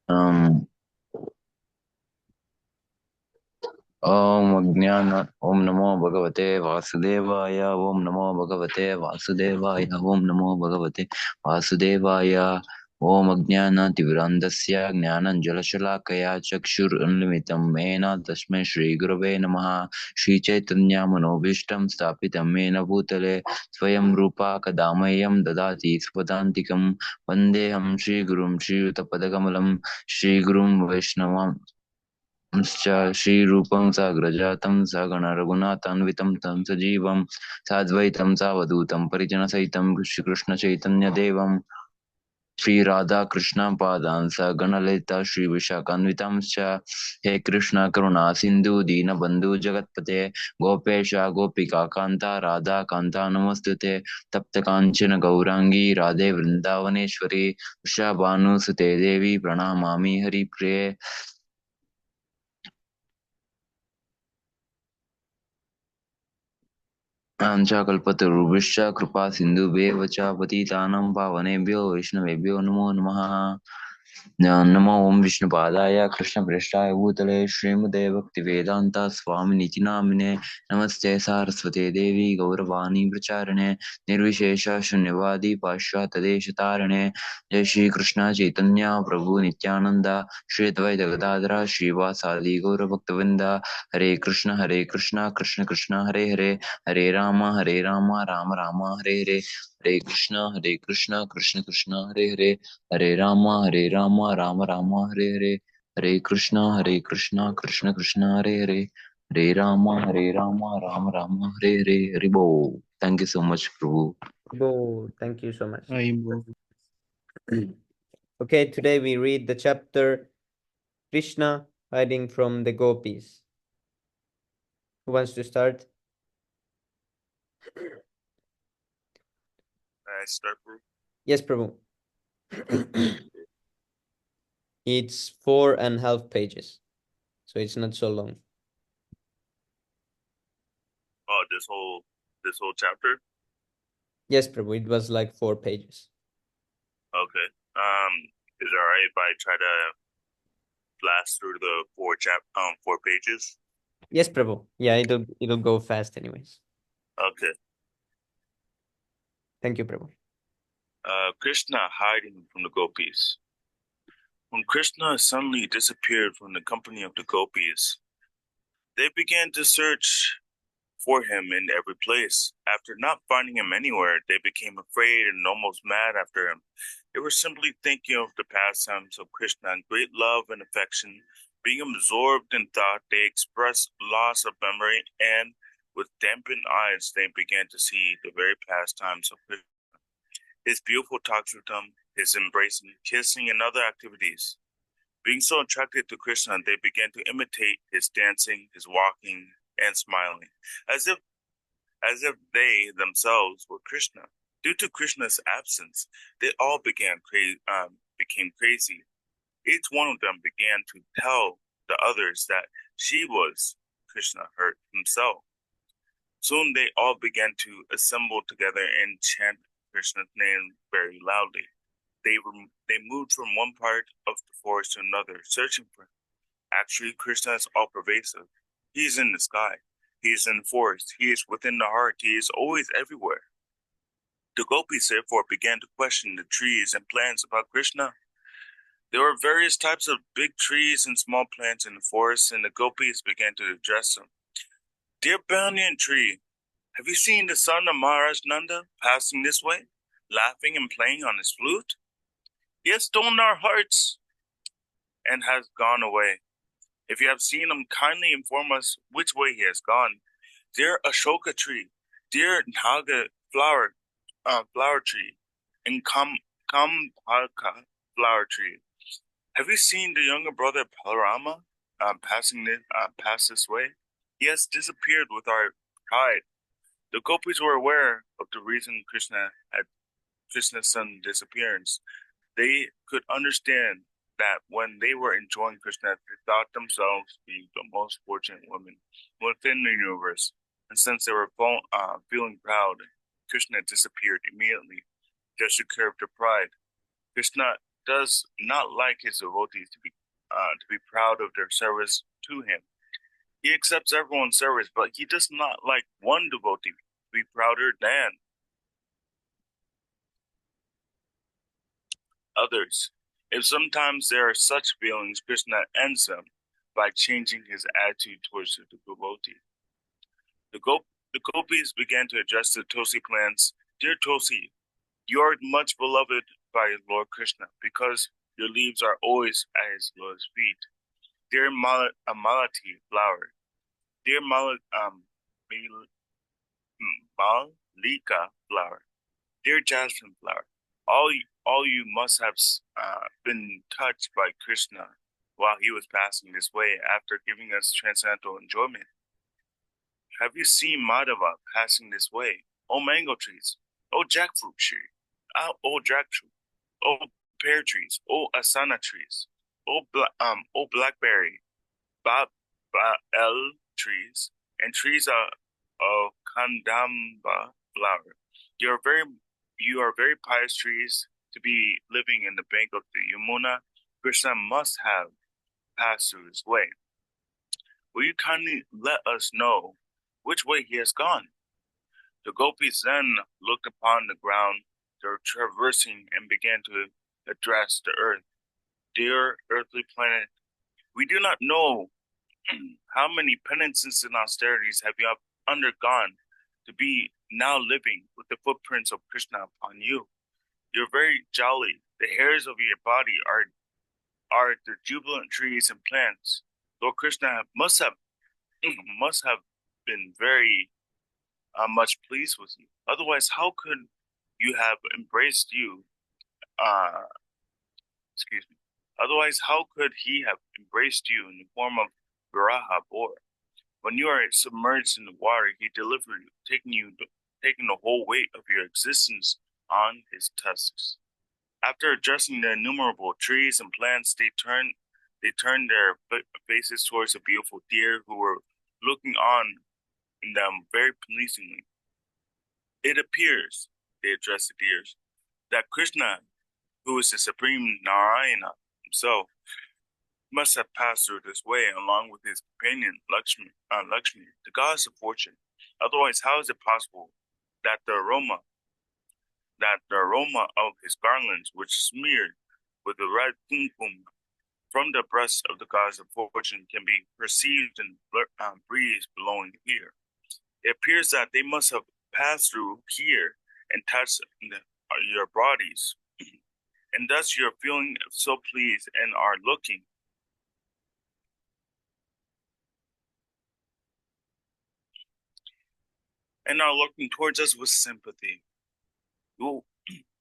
Um, ओम नमो भगवते वासुदेवाय। ओम नमो भगवते वासुदेवाय। ओम नमो भगवते वासुदेवाय। ओम अज्ञानतिमिरान्धस्य ज्ञानञ्जनशलाकया चक्षुरुन्मिलितं येन तस्मै श्रीगुरवे नमः। श्रीचैतन्यमनोभीष्टं स्थापितं येन भूतले स्वयं रूपा कदा मह्यं ददाति स्वपदान्तिकं। वन्देऽहं श्रीगुरुं श्रीयुतपदकमलं श्रीगुरुं वैष्णवं श्रीरूपं साग्रजातं सगण रघुनाथान्वितं तं सजीवं साद्वैतं सावधूतं परिजनसहितं श्रीकृष्णचैतन्यदेवं श्रीराधाकृष्णपादान् सगणललिता श्रीविशाखान्वितांश्च। हे कृष्ण करुणा सिन्धु दीनबन्धु जगत्पते गोपेश गोपिकान्ता राधाकान्ता नमोऽस्तुते। तप्तकाञ्चन गौराङ्गी राधे वृन्दावनेश्वरी वृषभानुसुते देवी प्रणमामि हरिप्रिये। कल्पतरुभ्यश्च कृपा सिन्धुभ्येव च पतितानां पावनेभ्यो वैष्णवेभ्यो नमो नमः। नमो ओं विष्णुपादाय कृष्णप्रेष्ठाय भूतले श्रीमते भक्तिवेदान्त स्वामिनिति नामिने। नमस्ते सारस्वते देवी गौरवाणी प्रचारिणे निर्विशेष शून्यवादी पाश्चात्यदेशतारिणे। जय श्री कृष्ण चैतन्य प्रभु नित्यानंद श्री अद्वैत गदाधर श्रीवासादि गौरभक्तवृंद। हरे कृष्ण कृष्ण कृष्ण हरे हरे हरे राम राम राम हरे हरे। हरे कृष्ण कृष्ण कृष्ण हरे हरे हरे राम राम राम हरे हरे। हरे कृष्ण कृष्ण कृष्ण हरे हरे हरे राम राम राम हरे हरे। हरि बोल। Thank you so much Prabhu. Oh, thank you so much. Rainbow. Okay, today we read the chapter Krishna hiding from the gopis. Who wants to start? I start, bro? Yes, Prabhu. It's 4.5 pages, so it's not so long. Oh, this whole chapter? Yes, Prabhu, it was like 4 pages. Okay. Is it alright if I try to blast through the 4 pages? Yes, Prabhu. Yeah, it'll go fast anyways. Okay. Thank you, Prabhu. Krishna hiding from the gopis. When Krishna suddenly disappeared from the company of the gopis, they began to search for him in every place. After not finding him anywhere, they became afraid and almost mad after him. They were simply thinking of the pastimes of Krishna and great love and affection. Being absorbed in thought, they expressed loss of memory, and with dampened eyes, they began to see the very pastimes of Krishna. His beautiful talks with them, his embracing, kissing, and other activities. Being so attracted to Krishna, they began to imitate his dancing, his walking, and smiling, as if they themselves were Krishna. Due to Krishna's absence, they all became crazy. Each one of them began to tell the others that she was Krishna himself. Soon they all began to assemble together and chant Krishna's name very loudly. They moved from one part of the forest to another, searching for him. Actually, Krishna is all pervasive. He is in the sky. He is in the forest. He is within the heart. He is always everywhere. The gopis therefore began to question the trees and plants about Krishna. There were various types of big trees and small plants in the forest, and the gopis began to address them. Dear banyan tree, have you seen the son of Maharaj Nanda passing this way, laughing and playing on his flute? He has stolen our hearts and has gone away. If you have seen him, kindly inform us which way he has gone. Dear Ashoka tree, dear Naga flower tree, and Kampalka flower tree, have you seen the younger brother Palarama pass this way? He has disappeared with our pride. The gopis were aware of the reason Krishna's son disappearance. They could understand that when they were enjoying Krishna, they thought themselves to be the most fortunate women within the universe. And since they were feeling proud, Krishna disappeared immediately, just to curb their pride. Krishna does not like his devotees to be proud of their service to him. He accepts everyone's service, but he does not like one devotee to be prouder than others. If sometimes there are such feelings, Krishna ends them by changing his attitude towards the devotee. The gopis began to address the Tulsi plants. Dear Tulsi, you are much beloved by Lord Krishna because your leaves are always at his lotus feet. Dear Malati flower, dear Malika flower, dear jasmine flower, all you must have been touched by Krishna while he was passing this way after giving us transcendental enjoyment. Have you seen Madhava passing this way? Oh, mango trees. Oh, jackfruit tree. Oh, jackfruit. Oh, pear trees. Oh, asana trees. Oh, blackberry. Bael trees. And trees of kandamba flower. You are very pious trees to be living in the bank of the Yamuna. Krishna must have passed through this way. Will you kindly let us know which way he has gone? The gopis then looked upon the ground they were traversing and began to address the earth. Dear earthly planet, we do not know how many penances and austerities have you undergone to be now living with the footprints of Krishna upon you. You're very jolly. The hairs of your body are the jubilant trees and plants. Lord Krishna must have been very much pleased with you. Otherwise, how could you have embraced you? Excuse me. Otherwise, how could he have embraced you in the form of Viraha boar? When you are submerged in the water, he delivered you, taking the whole weight of your existence on his tusks. After addressing the innumerable trees and plants, they turned their faces towards the beautiful deer who were looking on them very pleasingly. It appears, they addressed the deers, that Krishna, who is the supreme Narayana himself, must have passed through this way along with his companion Lakshmi, the goddess of fortune. Otherwise, how is it possible that the aroma of his garlands, which smeared with the red kumkum from the breast of the goddess of fortune, can be perceived in breeze blowing here? It appears that they must have passed through here and touched your bodies, and thus you're feeling so pleased and are looking towards us with sympathy. Will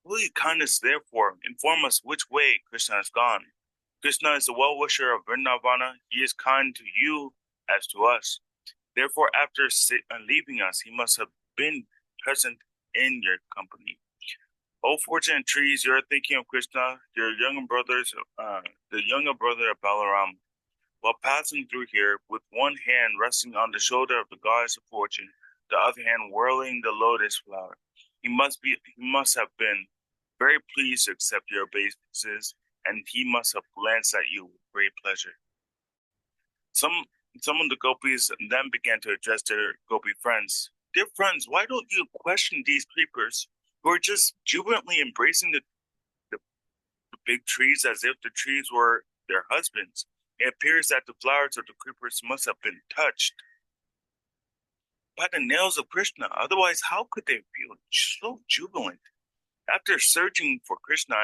you kindness therefore inform us which way Krishna has gone? Krishna is the well-wisher of Vrindavana. He is kind to you as to us. Therefore, after leaving us, he must have been present in your company. O fortunate trees, you are thinking of Krishna, your younger brothers, the younger brother of Balaram. While passing through here, with one hand resting on the shoulder of the goddess of fortune, the other hand whirling the lotus flower, he must have been very pleased to accept your obeisances, and he must have glanced at you with great pleasure. Some of the gopis then began to address their gopi friends. Dear friends, why don't you question these creepers who are just jubilantly embracing the big trees as if the trees were their husbands? It appears that the flowers of the creepers must have been touched by the nails of Krishna. Otherwise, how could they feel so jubilant? After searching for Krishna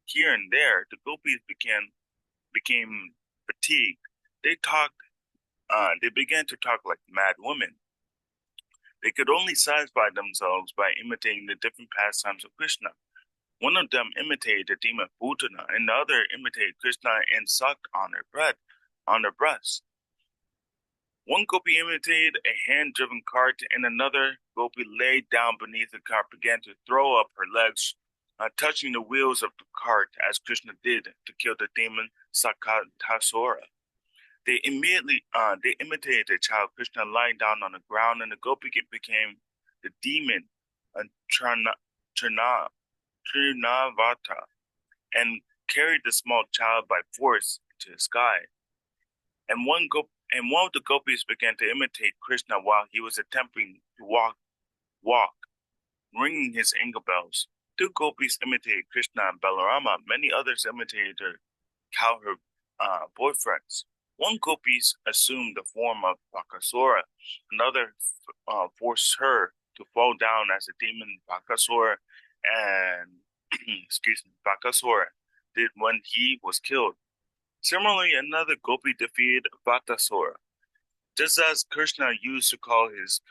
here and there, the gopis became fatigued. They began to talk like mad women. They could only satisfy themselves by imitating the different pastimes of Krishna. One of them imitated the demon Bhutana, and the other imitated Krishna and sucked on their breasts. One gopi imitated a hand-driven cart, and another gopi laid down beneath the cart, began to throw up her legs, touching the wheels of the cart, as Krishna did to kill the demon Sakatasura. They imitated the child Krishna lying down on the ground, and the gopi became the demon Trinavata. and carried the small child by force into the sky. And one of the gopis began to imitate Krishna while he was attempting to walk, ringing his ankle bells. Two gopis imitated Krishna and Balarama. Many others imitated their cowherd boyfriends. One gopi assumed the form of Bakasura. Another forced her to fall down as a demon Bakasura, and Bakasura did when he was killed. Similarly, another gopi defeated Vatasura. Just as Krishna used to call his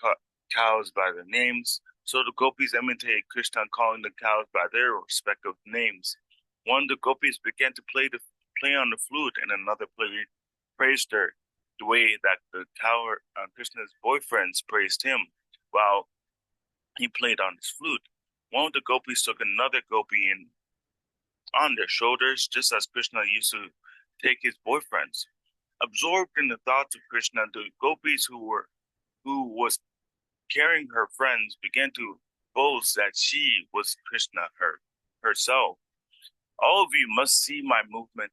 cows by their names, so the gopis imitated Krishna calling the cows by their respective names. One of the gopis began to play on the flute, and another praised her the way that the Krishna's boyfriends praised him while he played on his flute. One of the gopis took another gopi on their shoulders, just as Krishna used to take his boyfriends. Absorbed in the thoughts of Krishna, the gopis who was carrying her friends began to boast that she was Krishna herself. All of you must see my movement.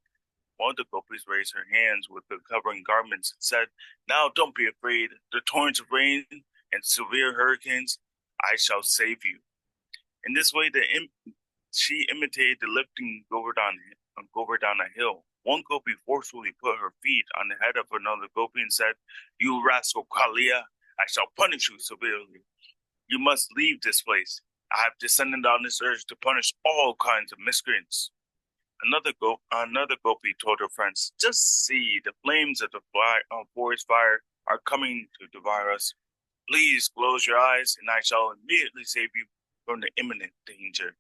One of the gopis raised her hands with the covering garments and said, "Now don't be afraid. The torrents of rain and severe hurricanes, I shall save you." In this way, she imitated the lifting Govardhan a hill. One gopi forcefully put her feet on the head of another gopi and said, "You rascal Kaliya, I shall punish you severely. You must leave this place. I have descended on this earth to punish all kinds of miscreants." Another gopi told her friends, "Just see, the flames of the forest fire are coming to devour us. Please close your eyes, and I shall immediately save you from the imminent danger."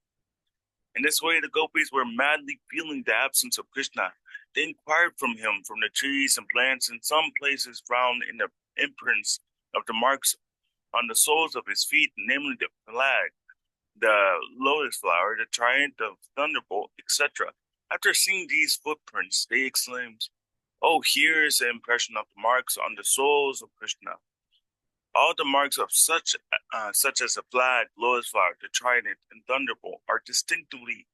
In this way, the gopis were madly feeling the absence of Krishna. They inquired from him from the trees and plants. In some places found in the imprints of the marks on the soles of his feet, namely the flag, the lotus flower, the trident, the thunderbolt, etc. After seeing these footprints, they exclaimed, "Oh, here is the impression of the marks on the soles of Krishna." All the marks of such as the flag, lotus flower, the trident, and thunderbolt are distinctly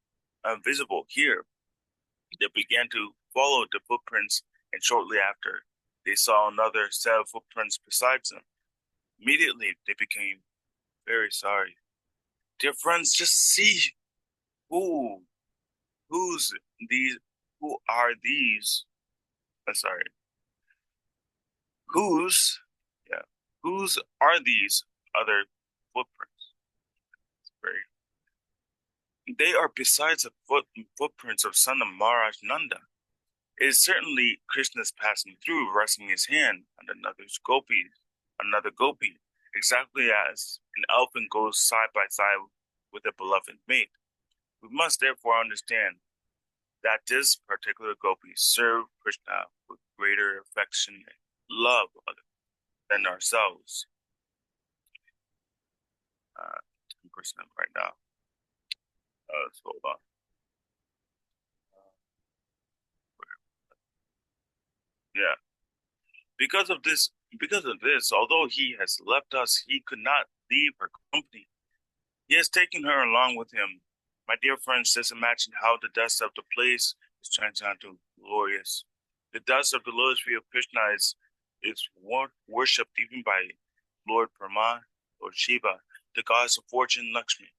visible here. They began to follow the footprints, and shortly after, they saw another set of footprints besides them. Immediately, they became very sorry. "Dear friends, just see who are these? Whose are these other footprints?" They are besides the footprints of son of Maharaj Nanda. It is certainly Krishna's passing through, resting his hand on another gopi, exactly as an elephant goes side by side with a beloved mate. We must therefore understand that this particular gopi served Krishna with greater affection and love than ourselves. Krishna right now. Let's hold on. Yeah. Because of this, although he has left us, he could not leave her company. He has taken her along with him. My dear friends, just imagine how the dust of the place is transformed to glorious. The dust of the lotus feet of Krishna is worshipped even by Lord Brahma, Lord Shiva, the goddess of fortune, Lakshmi.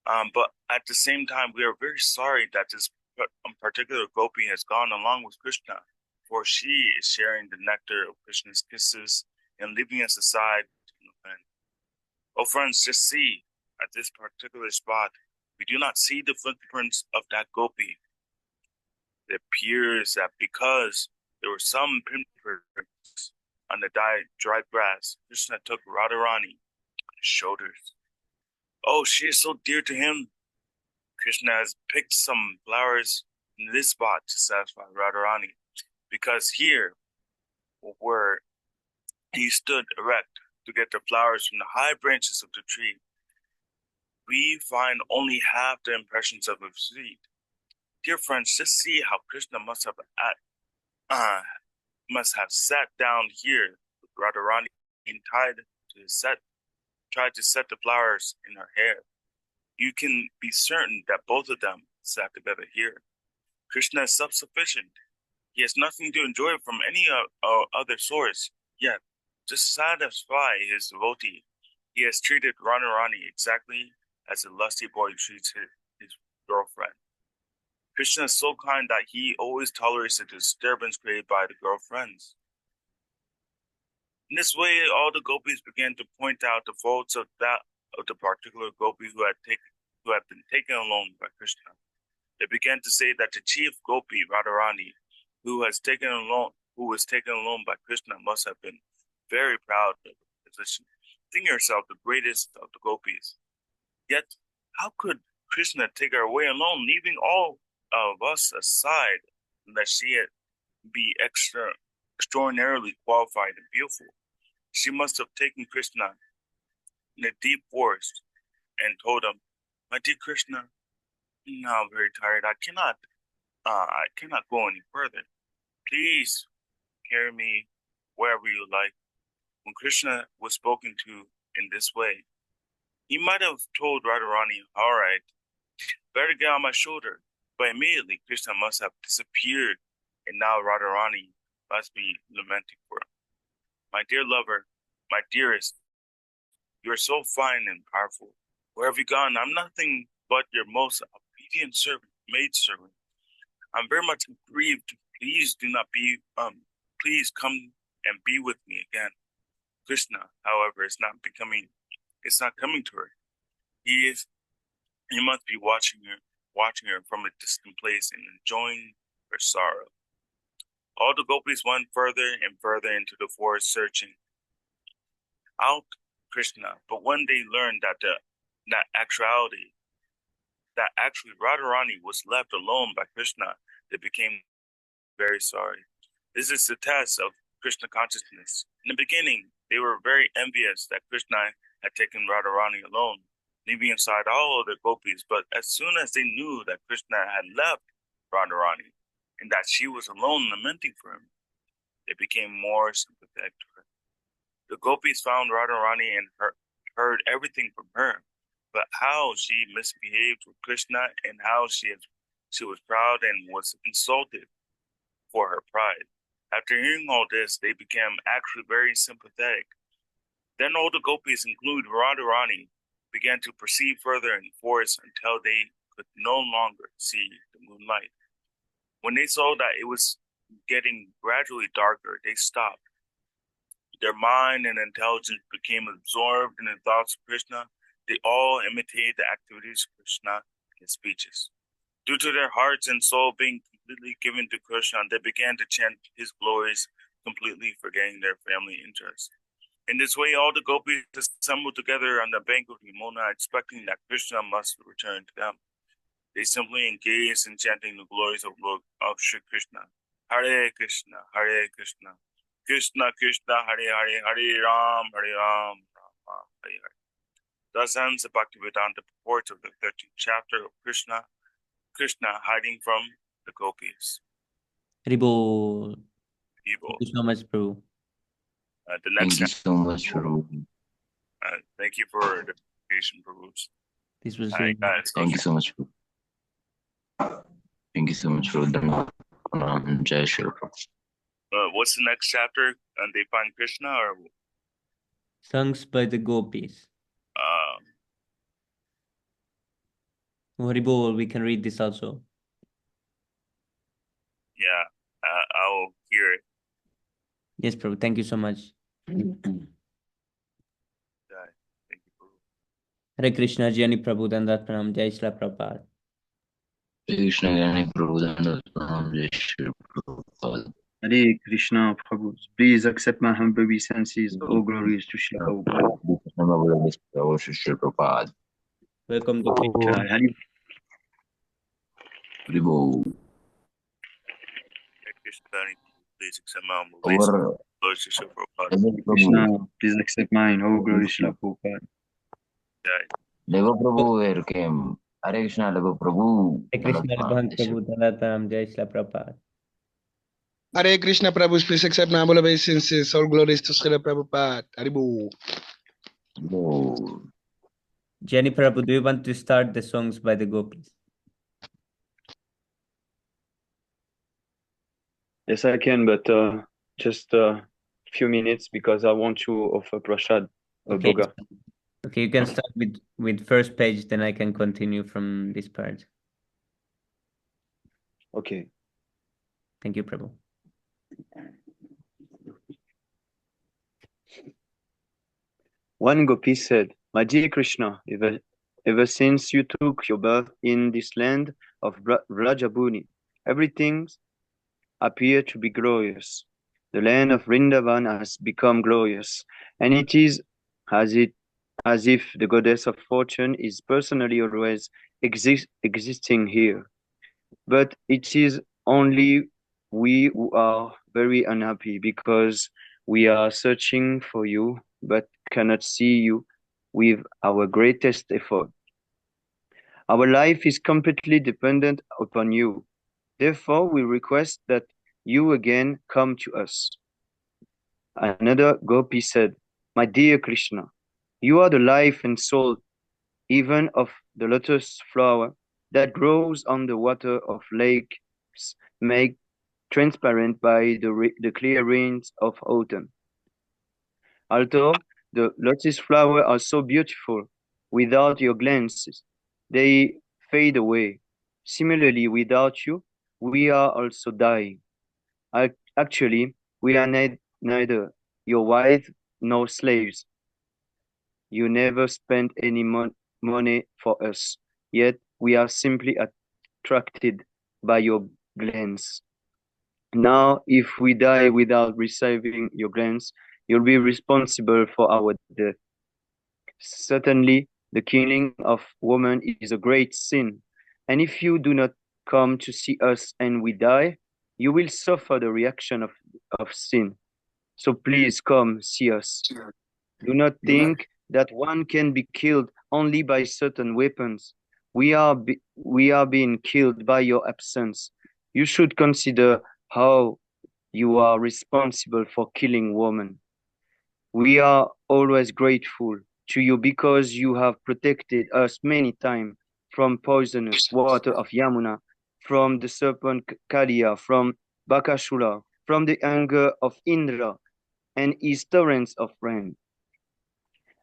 But at the same time, we are very sorry that this particular gopi has gone along with Krishna, for she is sharing the nectar of Krishna's kisses and leaving us aside. Oh, friends, just see, at this particular spot, we do not see the footprints of that gopi. It appears that because there were some pinpricks on the dry grass, Krishna took Radharani on his shoulders. Oh, she is so dear to him. Krishna has picked some flowers in this spot to satisfy Radharani, because here, where he stood erect to get the flowers from the high branches of the tree, we find only half the impressions of his feet. Dear friends, just see how Krishna must have sat down here with Radharani and tried to set the flowers in her hair. You can be certain that both of them sat together here. Krishna is self-sufficient. He has nothing to enjoy from any other source. Yet, to satisfy his devotee, he has treated Radharani exactly as a lusty boy treats his girlfriend. Krishna is so kind that he always tolerates the disturbance created by the girlfriends. In this way, all the gopis began to point out the faults of the particular gopi who had been taken alone by Krishna. They began to say that the chief gopi, Radharani, who was taken alone by Krishna, must have been very proud of her position, thinking herself the greatest of the gopis. Yet, how could Krishna take her away alone, leaving all of us aside, that she had be extraordinarily qualified and beautiful? She must have taken Krishna in a deep forest and told him, "My dear Krishna, now I'm very tired. I cannot go any further. Please carry me wherever you like." When Krishna was spoken to in this way, he might have told Radharani, "All right, better get on my shoulder." But immediately Krishna must have disappeared, and now Radharani must be lamenting for him. "My dear lover, my dearest, you are so fine and powerful. Where have you gone? I'm nothing but your most obedient servant, maidservant. I'm very much grieved. Please do not be, please come and be with me again." Krishna, however, is not coming to her. He must be watching her from a distant place and enjoying her sorrow. All the gopis went further and further into the forest searching out Krishna, but when they learned that actually Radharani was left alone by Krishna, they became very sorry. This is the test of Krishna consciousness. In the beginning, they were very envious that Krishna had taken Radharani alone, leaving aside all other gopis. But as soon as they knew that Krishna had left Radharani and that she was alone lamenting for him, they became more sympathetic to her. The gopis found Radharani and heard everything from her, but how she misbehaved with Krishna and how she was proud and was insulted for her pride. After hearing all this, they became actually very sympathetic. Then all the gopis, including Radharani, began to proceed further in the forest until they could no longer see the moonlight. When they saw that it was getting gradually darker, they stopped. Their mind and intelligence became absorbed in the thoughts of Krishna. They all imitated the activities of Krishna in his speeches. Due to their hearts and soul being completely given to Krishna, they began to chant his glories, completely forgetting their family interests. In this way, all the gopis assembled together on the bank of Yamuna, expecting that Krishna must return to them. They simply engaged in chanting the glories of Shri Krishna. Hare Krishna, Hare Krishna, Krishna Krishna, Hare Hare, Hare Ram, Hare Ram, Ram Ram, Hare Hare. Thus ends the Bhaktivedanta purport of the 13th chapter of Krishna hiding from the gopis. Haribol. Evil. Thank you so much, Prabhu. The next Thank you so much, Prabhu. thank you for the presentation, Prabhu. This was Hi, guys. Thank you so much, Prabhu. Thank you so much, Prabhu. Jai Shri Prabhu. What's the next chapter? And they find Krishna, or Songs by the gopis. Haribol, we can read this also. Yeah, I'll hear it. Yes, Prabhu. Thank you so much. Thank you, Prabhu. Hare Krishna, Jani Prabhu, Dandat Pranam, Jai Shri Prabhupada. Krishna Jnani Prabhu Dandat Jai Shri Prabhupada. Hare Krishna, Prabhu. Please accept my humble obeisances. All glories to Shri Prabhupada. Shri Prabhupada. Welcome to Krishna. Hare Prabhu. Please accept my humble obeisance. Lord Shri Prabhupada. Krishna, please accept mine. All glories to Shri Prabhupada. Lego Prabhu, where came? Hare Krishna, Lego Prabhu. Hare Krishna, Bhant Prabhu, Dandat Pranam, Jai Shri Prabhupada. Hare Krishna, Prabhu, please accept my humble obeisances. All glories to Srila Prabhupada. Haribo. Oh. Jani Prabhu, do you want to start the songs by the gopis? Yes, I can, but just a few minutes because I want to offer prasad, Okay. boga. Okay, you can start with first page, then I can continue from this part. Okay. Thank you, Prabhu. One gopi said, "My dear Krishna, ever since you took your birth in this land of Vrajabhumi, everything appeared to be glorious. The land of Vrindavan has become glorious, and it is as if the goddess of fortune is personally always existing here. But it is only we who are very unhappy because we are searching for you but cannot see you with our greatest effort. Our life is completely dependent upon you. Therefore, we request that you again come to us." Another gopi said, "My dear Krishna, you are the life and soul even of the lotus flower that grows on the water of lakes made transparent by the clear rains of autumn. Although the lotus flowers are so beautiful, without your glances, they fade away. Similarly, without you, we are also dying. Actually, we are neither your wife nor slaves. You never spent any money for us, yet we are simply attracted by your glance. Now, if we die without receiving your glance, you'll be responsible for our death. Certainly, the killing of woman is a great sin, and if you do not come to see us and we die, you will suffer the reaction of sin. So please come see us. Do not think that one can be killed only by certain weapons. We are being killed by your absence. You should consider how you are responsible for killing women. We are always grateful to you because you have protected us many times from poisonous water of Yamuna, from the serpent Kalia, from Bakashula, from the anger of Indra and his torrents of rain,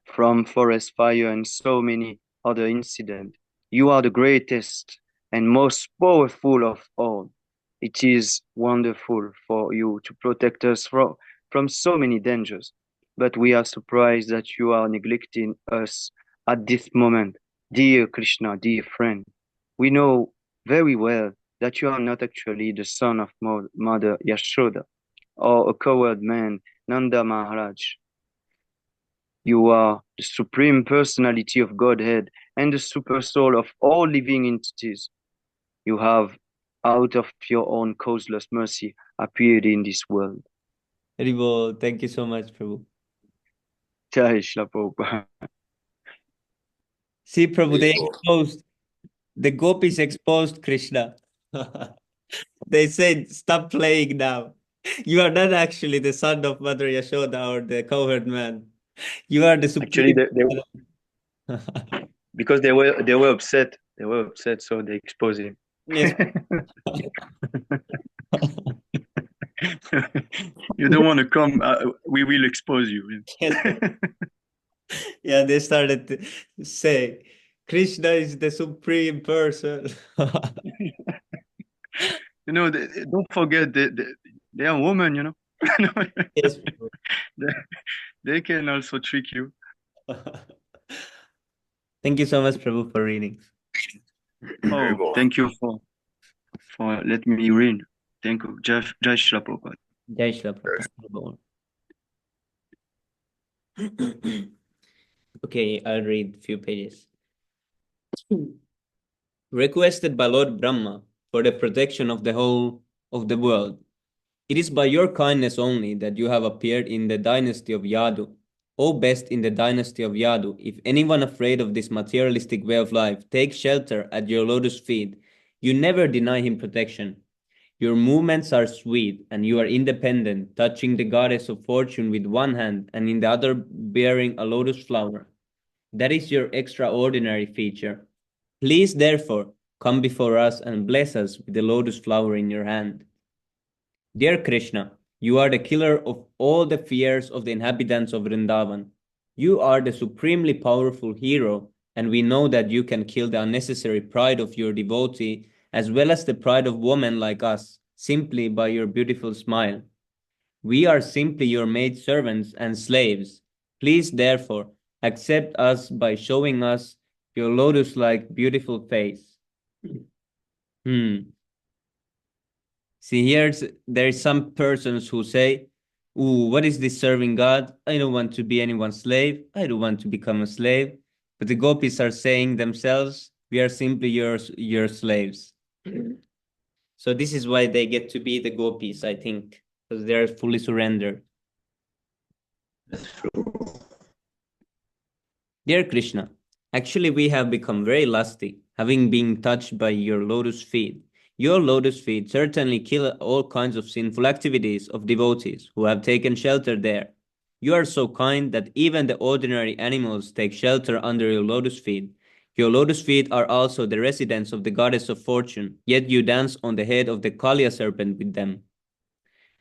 from forest fire and so many other incidents. You are the greatest and most powerful of all. It is wonderful for you to protect us from so many dangers, but we are surprised that you are neglecting us at this moment. Dear Krishna, dear friend, we know very well that you are not actually the son of Mother Yashoda or a coward man, Nanda Maharaj. You are the supreme personality of Godhead and the super soul of all living entities. You have, out of your own causeless mercy, appeared in this world. Haribol, thank you so much, Prabhu. Jai Shri Prabhupada. See, Prabhu, the gopis exposed Krishna. They said, stop playing now. You are not actually the son of Mother Yashoda or the cowherd man. You are the Actually, supreme. because they were upset. They were upset, so they exposed him. Yes. You don't want to come, we will expose you. Yes. Yeah, they started to say, Krishna is the supreme person. You know, don't forget they are women, you know. Yes. They can also trick you. Thank you so much, Prabhu, for reading. Oh, thank you for letting me read. Thank you. Jai Shri Prabhupada. Jai Shri Prabhupada. Okay, I'll read a few pages. Requested by Lord Brahma for the protection of the whole of the world. It is by your kindness only that you have appeared in the dynasty of Yadu. O best in the dynasty of Yadu, if anyone afraid of this materialistic way of life takes shelter at your lotus feet, you never deny him protection. Your movements are sweet, and you are independent, touching the goddess of fortune with one hand and in the other bearing a lotus flower. That is your extraordinary feature. Please, therefore, come before us and bless us with the lotus flower in your hand. Dear Krishna, you are the killer of all the fears of the inhabitants of Vrindavan. You are the supremely powerful hero, and we know that you can kill the unnecessary pride of your devotee as well as the pride of women like us, simply by your beautiful smile. We are simply your maid servants and slaves. Please, therefore, accept us by showing us your lotus-like beautiful face. See, there's some persons who say, "Ooh, what is this serving God? I don't want to be anyone's slave. I don't want to become a slave." But the gopis are saying themselves, "We are simply your slaves." So this is why they get to be the gopis, I think, because they're fully surrendered. That's true. Dear Krishna, actually we have become very lusty, having been touched by your lotus feet. Your lotus feet certainly kill all kinds of sinful activities of devotees who have taken shelter there. You are so kind that even the ordinary animals take shelter under your lotus feet. Your lotus feet are also the residence of the goddess of fortune, yet you dance on the head of the Kaliya serpent with them.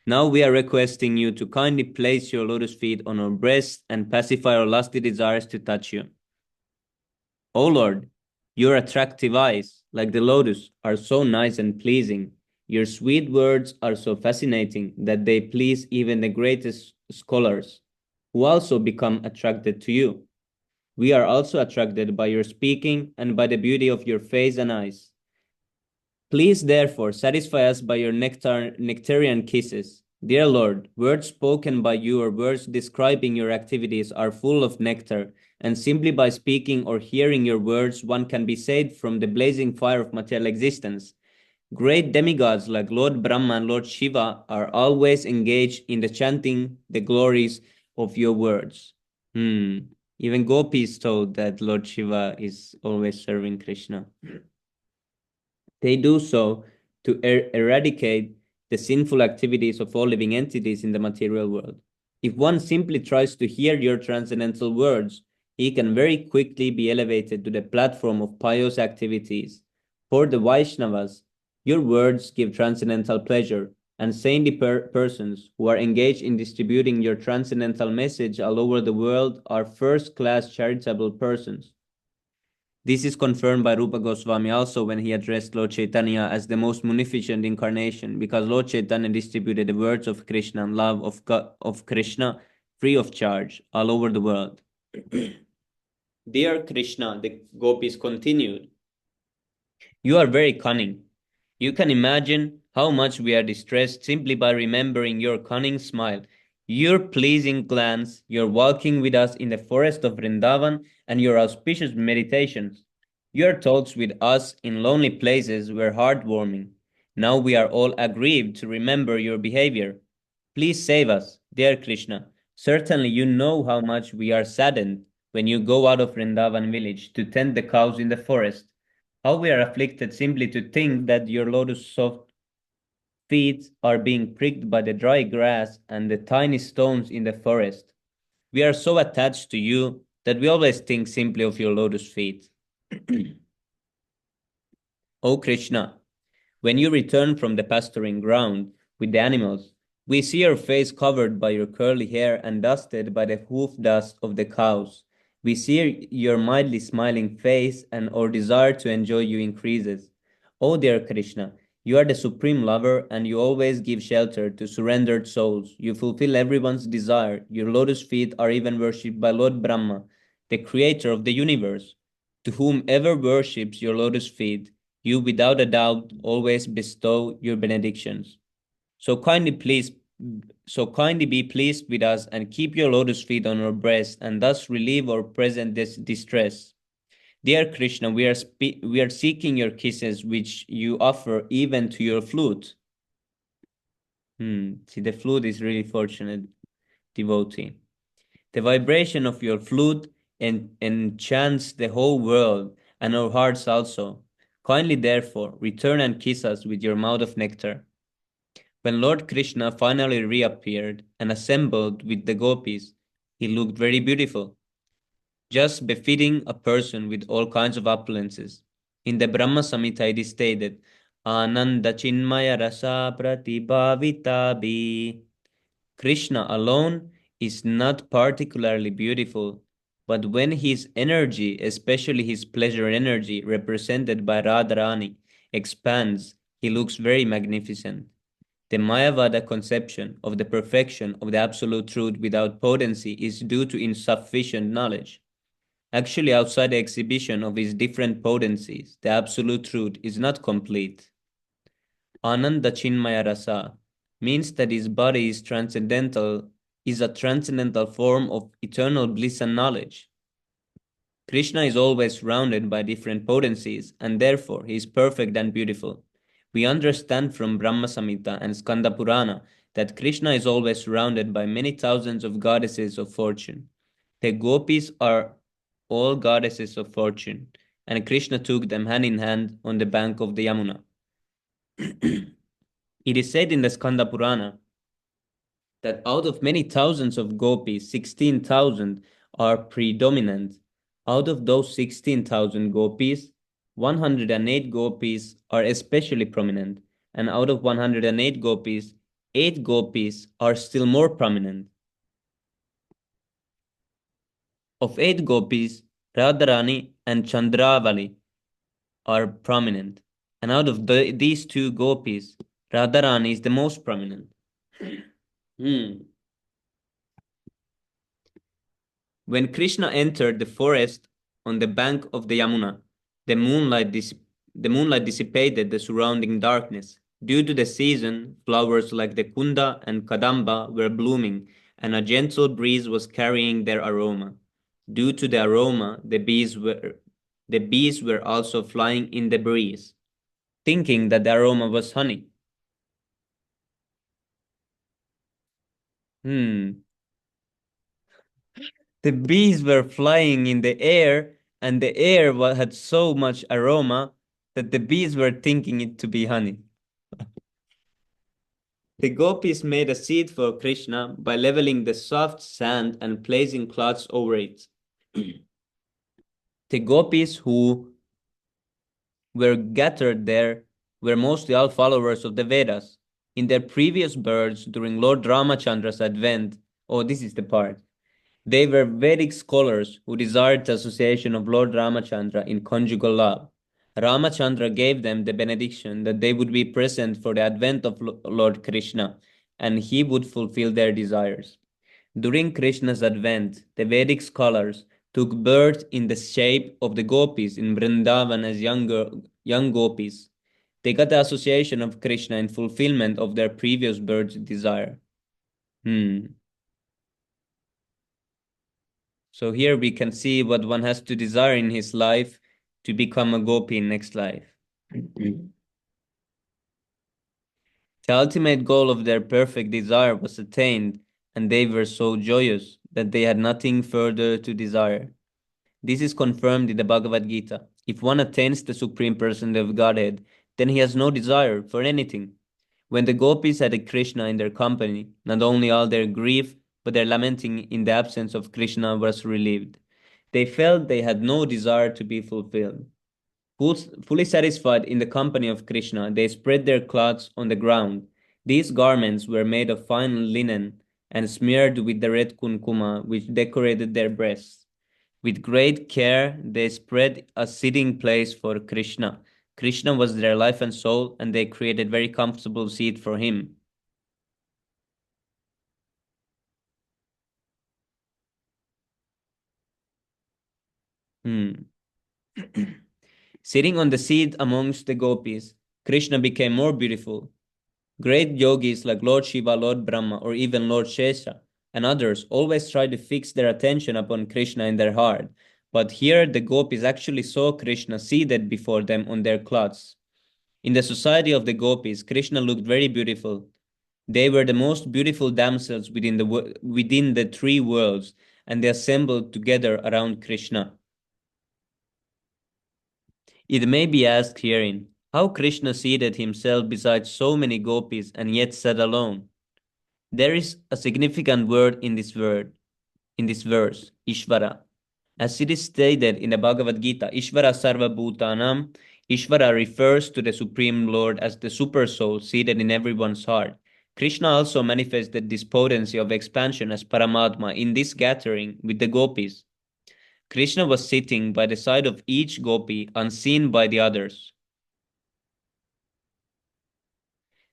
Now we are requesting you to kindly place your lotus feet on our breasts and pacify our lusty desires to touch you. O Lord, your attractive eyes, like the lotus, are so nice and pleasing. Your sweet words are so fascinating that they please even the greatest scholars, who also become attracted to you. We are also attracted by your speaking and by the beauty of your face and eyes. Please, therefore, satisfy us by your nectarian kisses. Dear Lord, words spoken by you or words describing your activities are full of nectar, and simply by speaking or hearing your words, one can be saved from the blazing fire of material existence. Great demigods like Lord Brahma and Lord Shiva are always engaged in the chanting the glories of your words. Even gopis told that Lord Shiva is always serving Krishna. They do so to eradicate the sinful activities of all living entities in the material world. If one simply tries to hear your transcendental words, he can very quickly be elevated to the platform of pious activities. For the Vaishnavas, your words give transcendental pleasure, and saintly persons who are engaged in distributing your transcendental message all over the world are first-class charitable persons. This is confirmed by Rupa Goswami also when he addressed Lord Chaitanya as the most munificent incarnation, because Lord Chaitanya distributed the words of Krishna and love of Krishna free of charge all over the world. Dear Krishna, the gopis continued, you are very cunning. You can imagine how much we are distressed simply by remembering your cunning smile, your pleasing glance, your walking with us in the forest of Vrindavan, and your auspicious meditations. Your talks with us in lonely places were heartwarming. Now we are all aggrieved to remember your behavior. Please save us, dear Krishna. Certainly you know how much we are saddened when you go out of Vrindavan village to tend the cows in the forest. How we are afflicted simply to think that your lotus soft feet are being pricked by the dry grass and the tiny stones in the forest. We are so attached to you that we always think simply of your lotus feet. O Krishna, when you return from the pasturing ground with the animals, we see your face covered by your curly hair and dusted by the hoof dust of the cows. We see your mildly smiling face, and our desire to enjoy you increases. O dear Krishna, you are the supreme lover, and you always give shelter to surrendered souls. You fulfill everyone's desire. Your lotus feet are even worshipped by Lord Brahma, the creator of the universe. To whomever worships your lotus feet, you without a doubt always bestow your benedictions. So kindly be pleased with us and keep your lotus feet on our breast, and thus relieve our present distress. Dear Krishna, we are seeking your kisses, which you offer even to your flute. See, the flute is really fortunate devotee. The vibration of your flute enchants the whole world, and our hearts also. Kindly, therefore, return and kiss us with your mouth of nectar. When Lord Krishna finally reappeared and assembled with the gopis, he looked very beautiful, just befitting a person with all kinds of opulences. In the Brahma Samhita it is stated, Ananda Chinmaya Rasa Pratibhavitabi. Krishna alone is not particularly beautiful, but when his energy, especially his pleasure energy, represented by Radharani, expands, he looks very magnificent. The Mayavada conception of the perfection of the absolute truth without potency is due to insufficient knowledge. Actually, outside the exhibition of his different potencies, the absolute truth is not complete. Ananda Chinmaya Rasa means that his body is transcendental, is a transcendental form of eternal bliss and knowledge. Krishna is always surrounded by different potencies, and therefore he is perfect and beautiful. We understand from Brahma Samhita and Skanda Purana that Krishna is always surrounded by many thousands of goddesses of fortune. The gopis are all goddesses of fortune, and Krishna took them hand in hand on the bank of the Yamuna. It is said in the Skanda Purana that out of many thousands of gopis, 16,000 are predominant. Out of those 16,000 gopis, 108 gopis are especially prominent, and out of 108 gopis, 8 gopis are still more prominent. Of 8 gopis, Radharani and Chandravali are prominent, and out of these 2 gopis, Radharani is the most prominent. When Krishna entered the forest on the bank of the Yamuna, the moonlight dissipated the surrounding darkness. Due to the season, flowers like the kunda and kadamba were blooming, and a gentle breeze was carrying their aroma. Due to the aroma, the bees were also flying in the breeze, thinking that the aroma was honey. The bees were flying in the air, and the air had so much aroma that the bees were thinking it to be honey. The gopis made a seat for Krishna by leveling the soft sand and placing cloths over it. The gopis who were gathered there were mostly all followers of the Vedas. In their previous births during Lord Ramachandra's advent, this is the part. They were Vedic scholars who desired the association of Lord Ramachandra in conjugal love. Ramachandra gave them the benediction that they would be present for the advent of Lord Krishna, and he would fulfill their desires. During Krishna's advent, the Vedic scholars took birth in the shape of the gopis in Vrindavan as young gopis. They got the association of Krishna in fulfillment of their previous birth's desire. So here we can see what one has to desire in his life to become a gopi in next life. The ultimate goal of their perfect desire was attained, and they were so joyous that they had nothing further to desire. This is confirmed in the Bhagavad Gita. If one attains the Supreme Personality of Godhead, then he has no desire for anything. When the gopis had Krishna in their company, not only all their grief, but their lamenting in the absence of Krishna was relieved. They felt they had no desire to be fulfilled. Fully satisfied in the company of Krishna, they spread their cloths on the ground. These garments were made of fine linen and smeared with the red kunkuma, which decorated their breasts. With great care, they spread a sitting place for Krishna. Krishna was their life and soul, and they created very comfortable seat for him. Sitting on the seat amongst the gopis, Krishna became more beautiful. Great yogis like Lord Shiva, Lord Brahma, or even Lord Shesha and others always try to fix their attention upon Krishna in their heart. But here the gopis actually saw Krishna seated before them on their cloths. In the society of the gopis, Krishna looked very beautiful. They were the most beautiful damsels within the 3 worlds, and they assembled together around Krishna. It may be asked herein, how Krishna seated himself beside so many gopis and yet sat alone? There is a significant word in this verse, Ishvara. As it is stated in the Bhagavad Gita, Ishvara Sarva Bhutanam Ishvara refers to the Supreme Lord as the Super Soul seated in everyone's heart. Krishna also manifested this potency of expansion as Paramatma in this gathering with the gopis. Krishna was sitting by the side of each gopi, unseen by the others.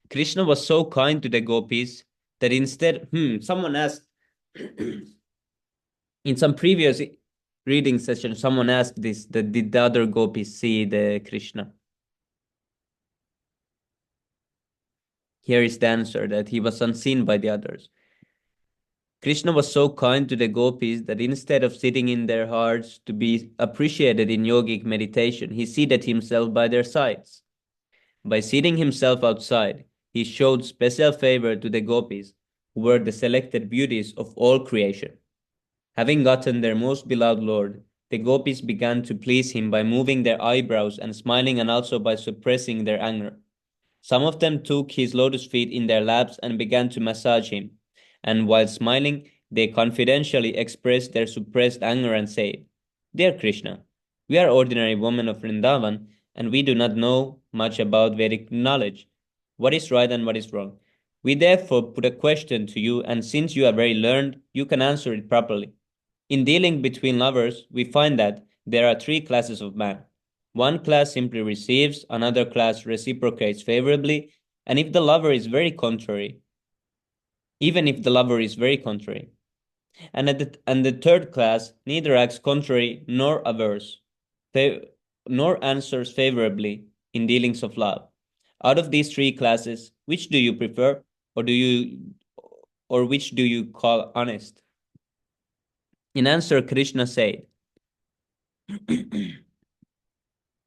Krishna was so kind to the gopis that instead, someone asked, in some previous reading session, someone asked this, that did the other gopis see the Krishna? Here is the answer, that he was unseen by the others. Krishna was so kind to the gopis that instead of sitting in their hearts to be appreciated in yogic meditation, he seated himself by their sides. By seating himself outside, he showed special favor to the gopis, who were the selected beauties of all creation. Having gotten their most beloved Lord, the gopis began to please him by moving their eyebrows and smiling, and also by suppressing their anger. Some of them took his lotus feet in their laps and began to massage him, and while smiling, they confidentially expressed their suppressed anger and said, "Dear Krishna, we are ordinary women of Vrindavan, and we do not know much about Vedic knowledge, what is right and what is wrong. We therefore put a question to you, and since you are very learned, you can answer it properly. In dealing between lovers, we find that there are three classes of man. One class simply receives, another class reciprocates favorably, and if the lover is very contrary, even if the lover is very contrary. And the third class neither acts contrary nor averse, nor answers favorably in dealings of love. Out of these three classes, which do you prefer, or which do you call honest?" In answer, Krishna said,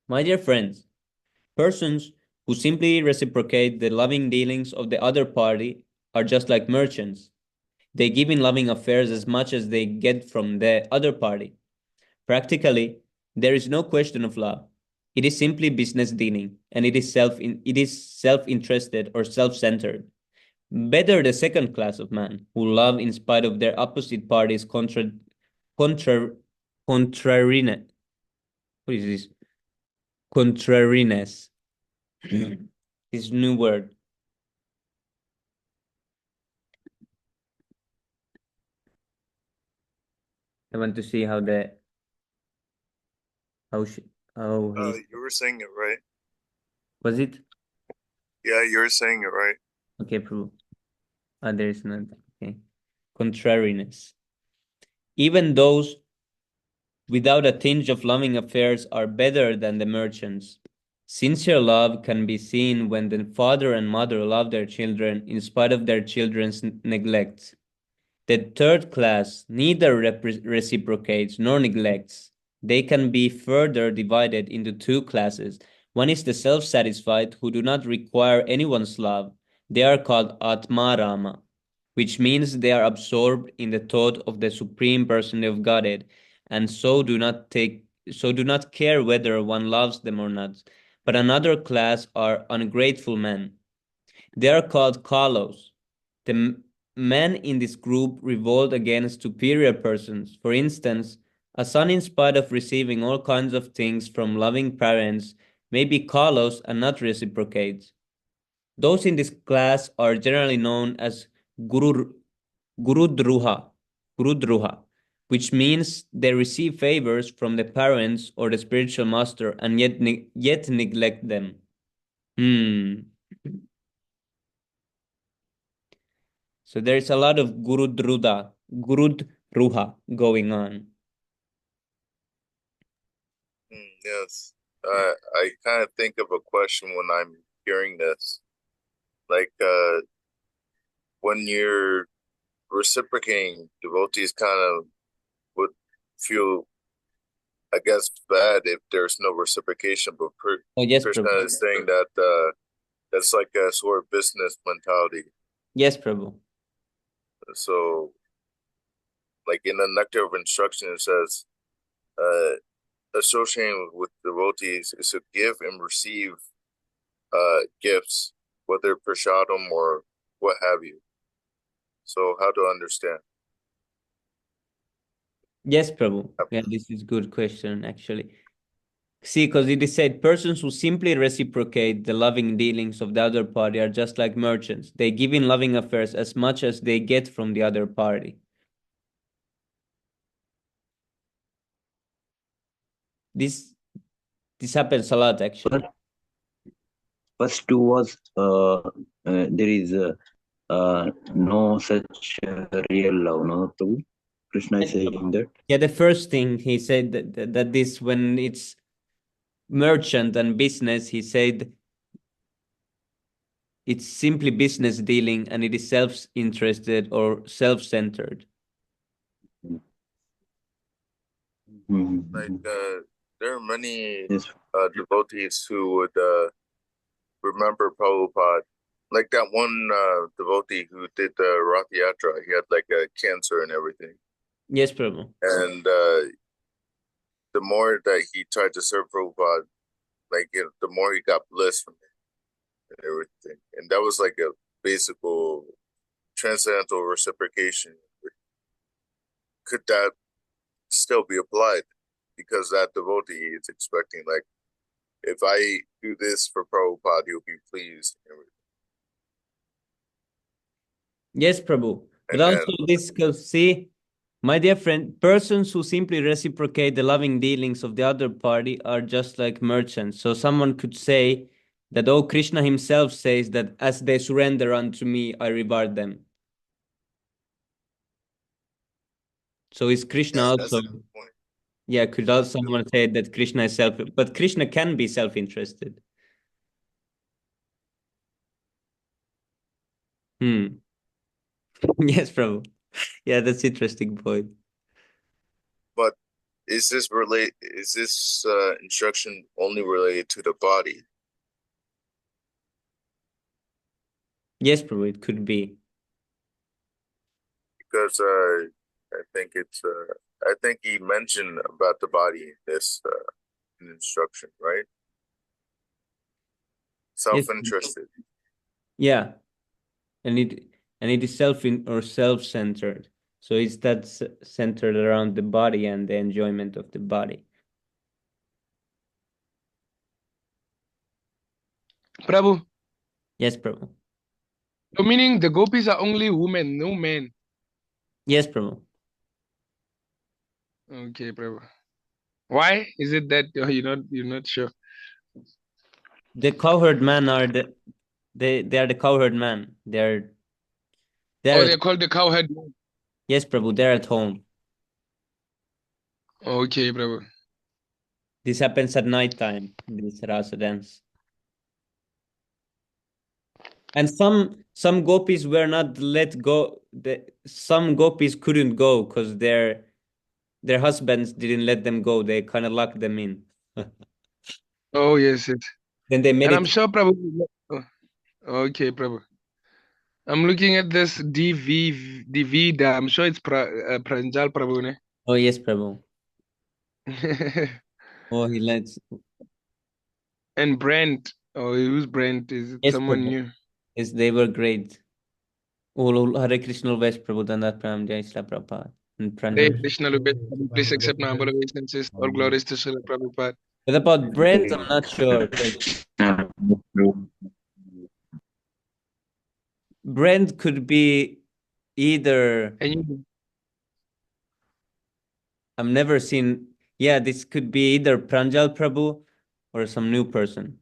"My dear friends, persons who simply reciprocate the loving dealings of the other party are just like merchants. They give in loving affairs as much as they get from the other party. Practically, there is no question of love. It is simply business dealing, and it is self-interested or self-centered. Better the second class of man, who love in spite of their opposite parties' contra, contrariness. What is this? Contrariness. This new word. I want to see how how You were saying it right. was it? Yeah, you were saying it right. Okay, prove. There is not. Okay. Contrariness. Even those without a tinge of loving affairs are better than the merchants. Sincere love can be seen when the father and mother love their children in spite of their children's neglect. The third class neither reciprocates nor neglects. They can be further divided into two classes. One is the self-satisfied who do not require anyone's love. They are called Atmarama, which means they are absorbed in the thought of the Supreme Personality of Godhead, and so do not care whether one loves them or not. But another class are ungrateful men. They are called Kalos. The men in this group revolt against superior persons. For instance, a son, in spite of receiving all kinds of things from loving parents, may be Kalos and not reciprocate. Those in this class are generally known as Gurudruha, Gurudruha, which means they receive favors from the parents or the spiritual master and yet neglect them. So there's a lot of Gurudruha going on. Yes. I kind of think of a question when I'm hearing this. Like, when you're reciprocating, devotees kind of would feel, I guess, bad if there's no reciprocation. But Oh, yes, Krishna Prabhu. is saying that that's like a sort of business mentality. Yes, Prabhu. So, like in the Nectar of Instruction, it says, associating with devotees is to give and receive gifts, whether prashadam or what have you. So, how to understand? Yes, Prabhu. Yeah, this is good question, actually. See, because it is said, persons who simply reciprocate the loving dealings of the other party are just like merchants. They give in loving affairs as much as they get from the other party. This happens a lot, actually. First two was there is no such real love, no, Prabhu? Krishna is saying that. Yeah, the first thing he said that this, when it's merchant and business, he said it's simply business dealing and it is self-interested or self-centered. Like there are many Yes. devotees who would remember Prabhupada. Like that one devotee who did the Rath Yatra. He had like a cancer and everything. Yes, Prabhu. And the more that he tried to serve Prabhupada, like the more he got bliss from it and everything. And that was like a basic transcendental reciprocation. Could that still be applied? Because that devotee is expecting, like, if I do this for Prabhupada, he'll be pleased. Yes, Prabhu. But And also then, this, because see, my dear friend, persons who simply reciprocate the loving dealings of the other party are just like merchants. So someone could say that, oh, Krishna himself says that as they surrender unto me, I reward them. So is Krishna yeah, also, that's a good point. yeah, could also someone say that Krishna is but Krishna can be self-interested. Yes, Prabhu. Yeah, that's interesting point. But is this instruction only related to the body? Yes, Prabhu, it could be. Because I think he mentioned about the body in this instruction, right? Self-interested. Yeah, and it is self-centered. So it's that centered around the body and the enjoyment of the body. Prabhu. Yes, Prabhu. So meaning the gopis are only women, no men. Yes, Prabhu. Okay, Prabhu. Why is it that you're not sure? The cowherd men are they are the cowherd men. They're They're called the cowherd. yes, Prabhu. They're at home. Okay, Prabhu. This happens at night time. This rasa dance. And some gopis were not let go. Some gopis couldn't go because their husbands didn't let them go. They kind of locked them in. Oh yes, yes. Then they And I'm meditate. sure Prabhu. Oh, okay, Prabhu. I'm looking at this Divida. I'm sure it's Pranjal Prabhu, ne? Oh yes, Prabhu. Oh, he lets. And Brent. Oh, who's Brent? Is it Yes, someone Prabhu. new? Yes, they were great. Oh, Hare Krishna West Prabhu, Dandat Pranam, Jai Shri Prabhupada. And Hey, Pranjal. Krishna, please accept my humble obeisances. All glories to Srila Prabhupada. But about Brent, I'm not sure. Brent could be either. And you, I've never seen. Yeah, this could be either Pranjal Prabhu or some new person.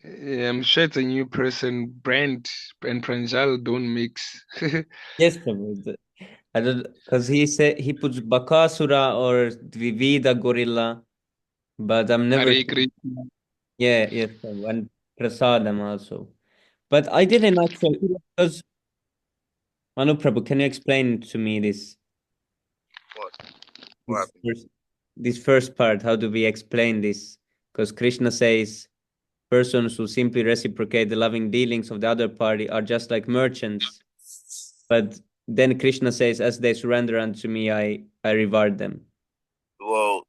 I'm sure it's a new person. Brent and Pranjal don't mix. Yes, Prabhu. I don't, because he said he puts Bakasura or Dvivida Gorilla, but I'm never. Hare Krishna. Yeah, yes, Prabhu. And Prasadam also. But I didn't actually, because Manu Prabhu, can you explain to me What this happened? this first part? How do we explain this? Because Krishna says persons who simply reciprocate the loving dealings of the other party are just like merchants. But then Krishna says, as they surrender unto me, I reward them. Well,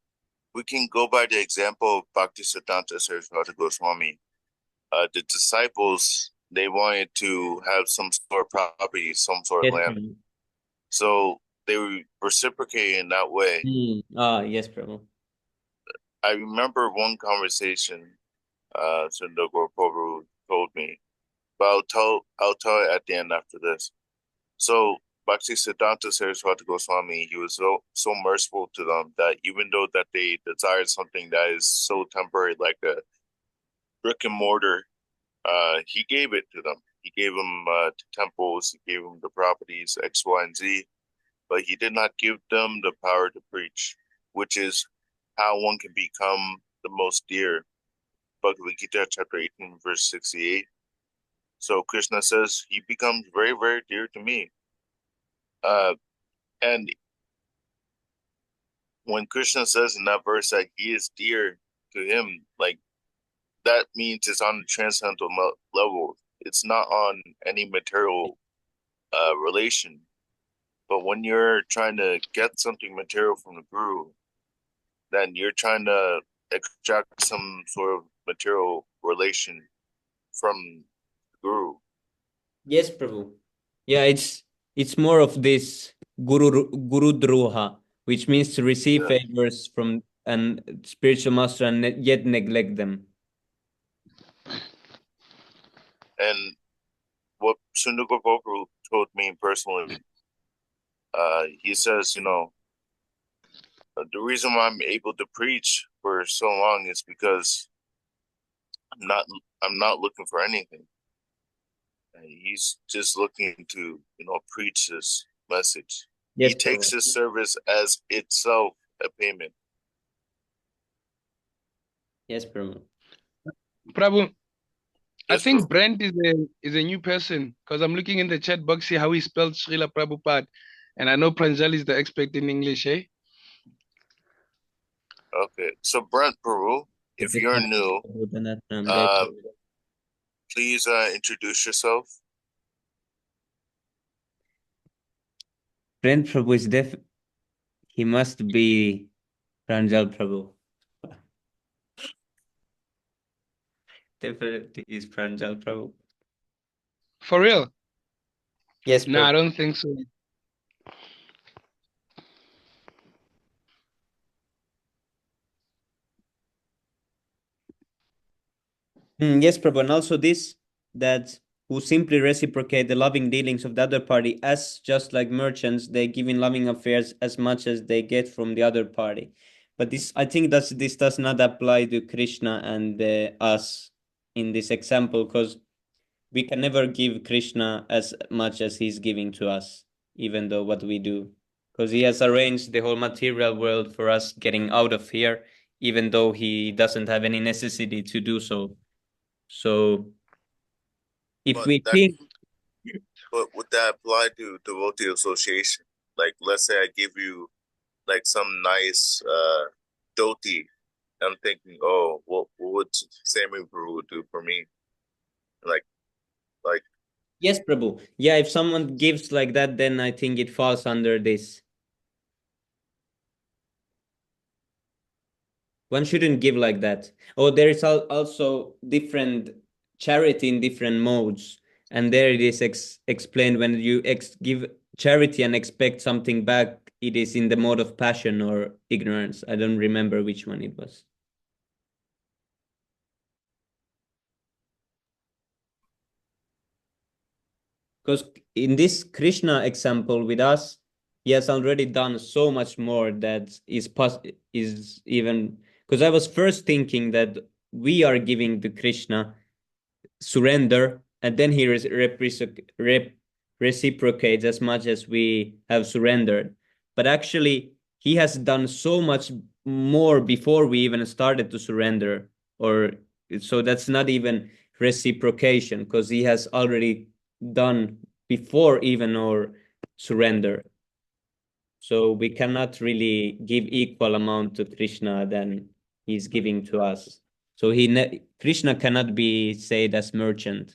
we can go by the example of Bhaktisiddhanta Saraswati Goswami. The disciples, they wanted to have some sort of property, some sort of Yes, land. Prabhu. So they were reciprocating in that way. Ah, yes, Prabhu. I remember one conversation Sundar Prabhu told me, but I'll tell it at the end after this. So Bhaktisiddhanta Saraswati Goswami, he was so merciful to them that even though that they desired something that is so temporary, like a brick and mortar, he gave it to them. He gave them temples, he gave them the properties X, Y, and Z, but he did not give them the power to preach, which is how one can become the most dear. Bhagavad Gita chapter 18, verse 68. So Krishna says he becomes very, very dear to me. And when Krishna says in that verse that he is dear to him, like that means it's on the transcendental level. It's not on any material relation. But when you're trying to get something material from the guru, then you're trying to extract some sort of material relation from the guru. Yes, Prabhu. Yeah, it's more of this guru droha, which means to receive favors from an spiritual master and yet neglect them. And what Sundar Gopal told me personally, he says, the reason why I'm able to preach for so long is because I'm not looking for anything. He's just looking to, preach this message. Yes, He takes Prabhu. his service as itself a payment. Yes, Prabhu. Prabhu, I Yes, think Prabhu. Brent is a new person because I'm looking in the chat box here how he spelled Srila Prabhupada. And I know Pranjal is the expert in English, eh? Okay, so Brent Peru, if you're new, please introduce yourself. Brent Prabhu is he must be Pranjal Prabhu. Definitely is Pranjal Prabhu. For real? Yes, No, I Prabhu. don't think so. Yes, Prabhu. And also this, that who simply reciprocate the loving dealings of the other party as just like merchants, they give in loving affairs as much as they get from the other party. But I think this does not apply to Krishna and us in this example, because we can never give Krishna as much as he's giving to us, even though what we do. Because he has arranged the whole material world for us getting out of here, even though he doesn't have any necessity to do so. So if we think, But would that apply to devotee association? Like, let's say I give you like some nice dhoti. I'm thinking, oh, what would Sammy Prabhu do for me? Like, yes, Prabhu. Yeah, if someone gives like that, then I think it falls under this. One shouldn't give like that. Oh, there is also different charity in different modes. And there it is explained when you give charity and expect something back, it is in the mode of passion or ignorance. I don't remember which one it was. Because in this Krishna example with us, he has already done so much more that is even, because I was first thinking that we are giving to Krishna surrender, and then he reciprocates as much as we have surrendered. But actually, he has done so much more before we even started to surrender, or so that's not even reciprocation, because he has already done before even our surrender. So we cannot really give equal amount to Krishna than he's giving to us. So Krishna cannot be said as merchant,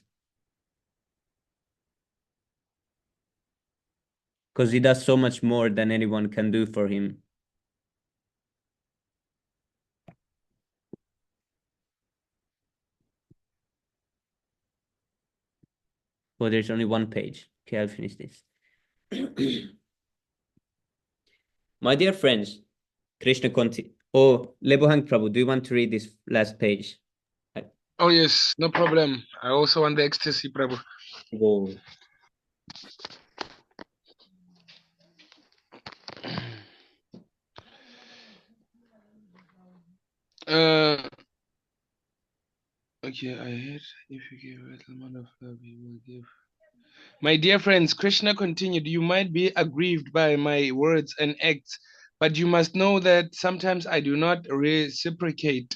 because he does so much more than anyone can do for him. Well, there's only one page. Okay, I'll finish this. My dear friends, Krishna Oh, Lebohang Prabhu, do you want to read this last page? Oh yes, no problem. I also want the ecstasy, Prabhu. Go. Okay, I heard if you give a little amount of love, you will give. My dear friends, Krishna continued, you might be aggrieved by my words and acts, but you must know that sometimes I do not reciprocate.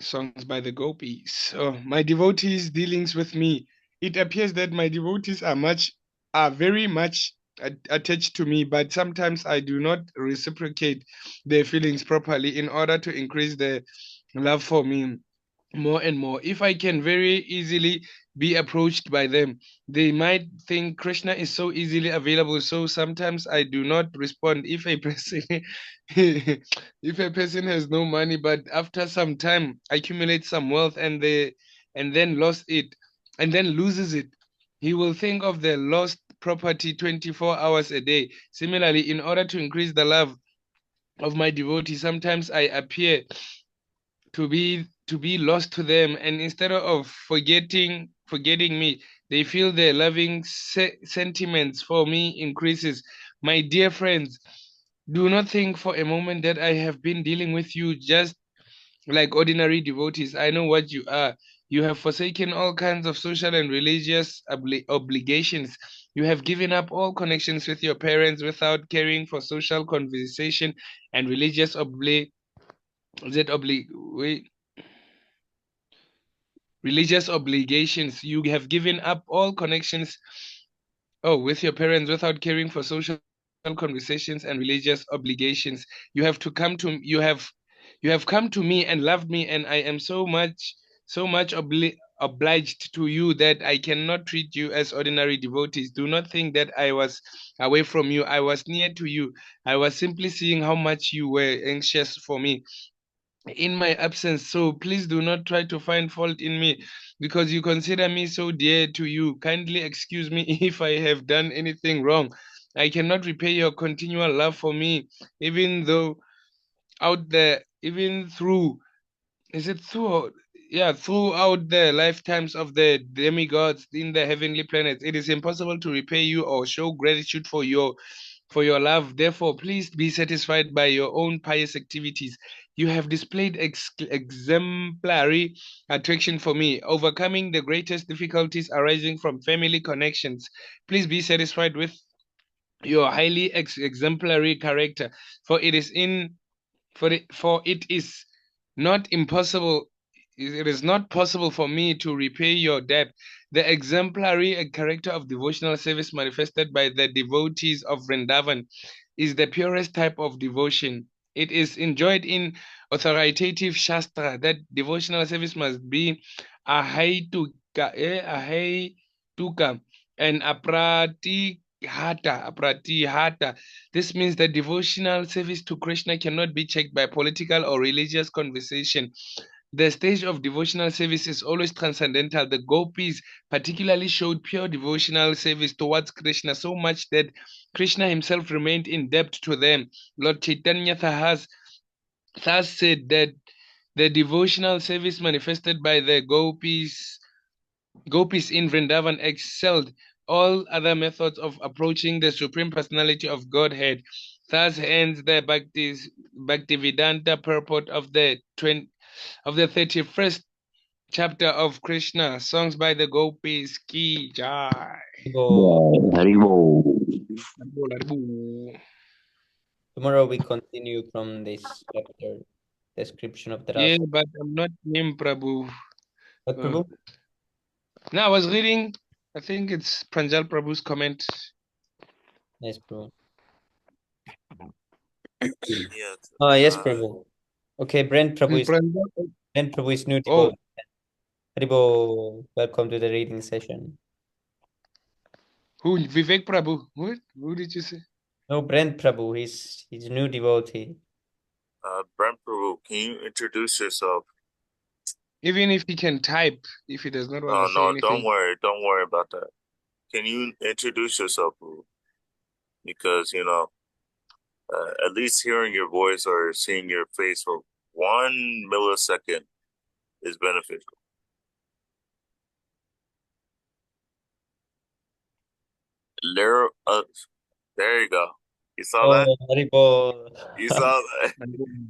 Songs by the gopis. Oh, my devotees' dealings with me. It appears that my devotees are very much attached to me, but sometimes I do not reciprocate their feelings properly in order to increase their love for me more and more. If I can very easily be approached by them, they might think Krishna is so easily available. So sometimes I do not respond. If a person if a person has no money, but after some time accumulates some wealth and then lost it and then loses it, he will think of the lost property 24 hours a day. Similarly, in order to increase the love of my devotee, sometimes I appear to be lost to them, and instead of forgetting me, they feel their loving sentiments for me increases. My dear friends, do not think for a moment that I have been dealing with you just like ordinary devotees. I know what you are. You have forsaken all kinds of social and religious obligations. You have given up all connections with your parents without caring for social conversation and religious religious obligations. You have given up all connections with your parents without caring for social conversations and religious obligations. You have come to me and loved me, and I am so much obliged to you that I cannot treat you as ordinary devotees. Do not think that I was away from you. I was near to you. I was simply seeing how much you were anxious for me in my absence. So please do not try to find fault in me because you consider me so dear to you. Kindly excuse me if I have done anything wrong. I cannot repay your continual love for me, even though out there, even through, is it through? Yeah, throughout the lifetimes of the demigods in the heavenly planets, it is impossible to repay you or show gratitude for your love. Therefore, please be satisfied by your own pious activities. You have displayed exemplary attraction for me, overcoming the greatest difficulties arising from family connections. Please be satisfied with your highly exemplary character, for it is not impossible. It is not possible for me to repay your debt. The exemplary character of devotional service manifested by the devotees of Vrindavan is the purest type of devotion. It is enjoyed in authoritative Shastra that devotional service must be ahituka and apratihata. This means that devotional service to Krishna cannot be checked by political or religious conversation. The stage of devotional service is always transcendental. The gopis particularly showed pure devotional service towards Krishna so much that Krishna himself remained in debt to them. Lord Chaitanya thus said that the devotional service manifested by the gopis in Vrindavan excelled all other methods of approaching the Supreme Personality of Godhead. Thus ends the Bhaktivedanta purport of the 31st chapter of Krishna, songs by the gopis. Ki Jai. Go. Haribo. Tomorrow we continue from this chapter, description of the Yeah, Rasa. but I'm not named Prabhu. What, Prabhu? No, I was reading, I think it's Pranjal Prabhu's comment. Yes, Prabhu. Yes. Yes, Prabhu. Okay, Brent Prabhu is new Oh, devotee. Haribo, welcome to the reading session. who? Vivek Prabhu. Who did you say? No, Brent Prabhu, he's new devotee. Brent Prabhu, can you introduce yourself? Even if he can type, if he does not want to say No, anything. don't worry about that. Can you introduce yourself, Prabhu? Because at least hearing your voice or seeing your face for 1 millisecond is beneficial. There you go. You saw that? Oh, Haribol. You saw that?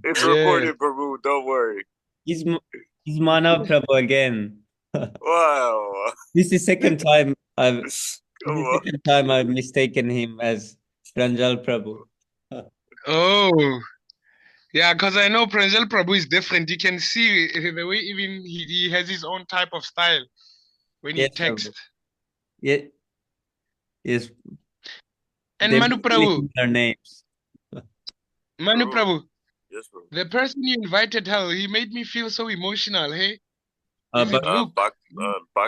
It's Yeah. recorded, Prabhu. Don't worry. He's Manav Prabhu again. Wow. This is second time Come on. I've mistaken him as Pranjal Prabhu. Oh. Yeah, because I know Pranjal Prabhu is different. You can see the way even he has his own type of style when he Yes, texts. Prabhu. Yeah, yes. And They Manu must really Prabhu, know their names. Manu Prabhu. Prabhu, Yes, bro. the person you invited, hell, he made me feel so emotional, hey? Is it But Luke? Back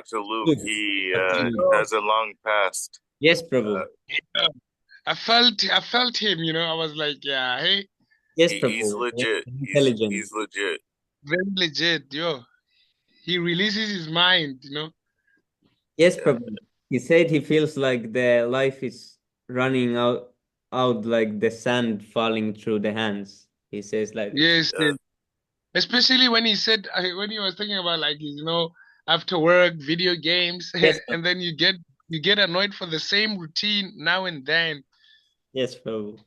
to Luke. Luke. He Oh, has a long past. Yes, Prabhu. yeah. I felt him, I was like, yeah, hey, Yes, He's Prabhu. legit. Intelligent. He's legit. very legit, yo. He releases his mind, Yes, Yeah. Prabhu. He said he feels like the life is running out like the sand falling through the hands. He says like this. Yes, Yeah. yes. Especially when he said, when he was thinking about like, after work, video games, Yes, and then you get annoyed for the same routine now and then. yes, Prabhu.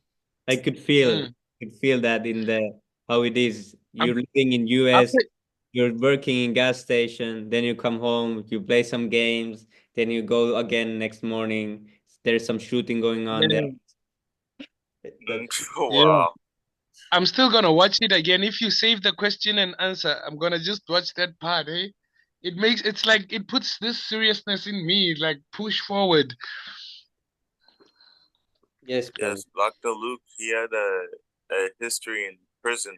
I Mm. could feel that in the how it is. Af- You're living in US, After, you're working in gas station, then you come home, you play some games, then you go again next morning. There's some shooting going on there. yeah, That yeah. Wow. I'm still gonna watch it again. If you save the question and answer, I'm gonna just watch that part, eh? It's like it puts this seriousness in me, like push forward. yes, Prabhu. Yes, Dr. Luke, he had a history in prison.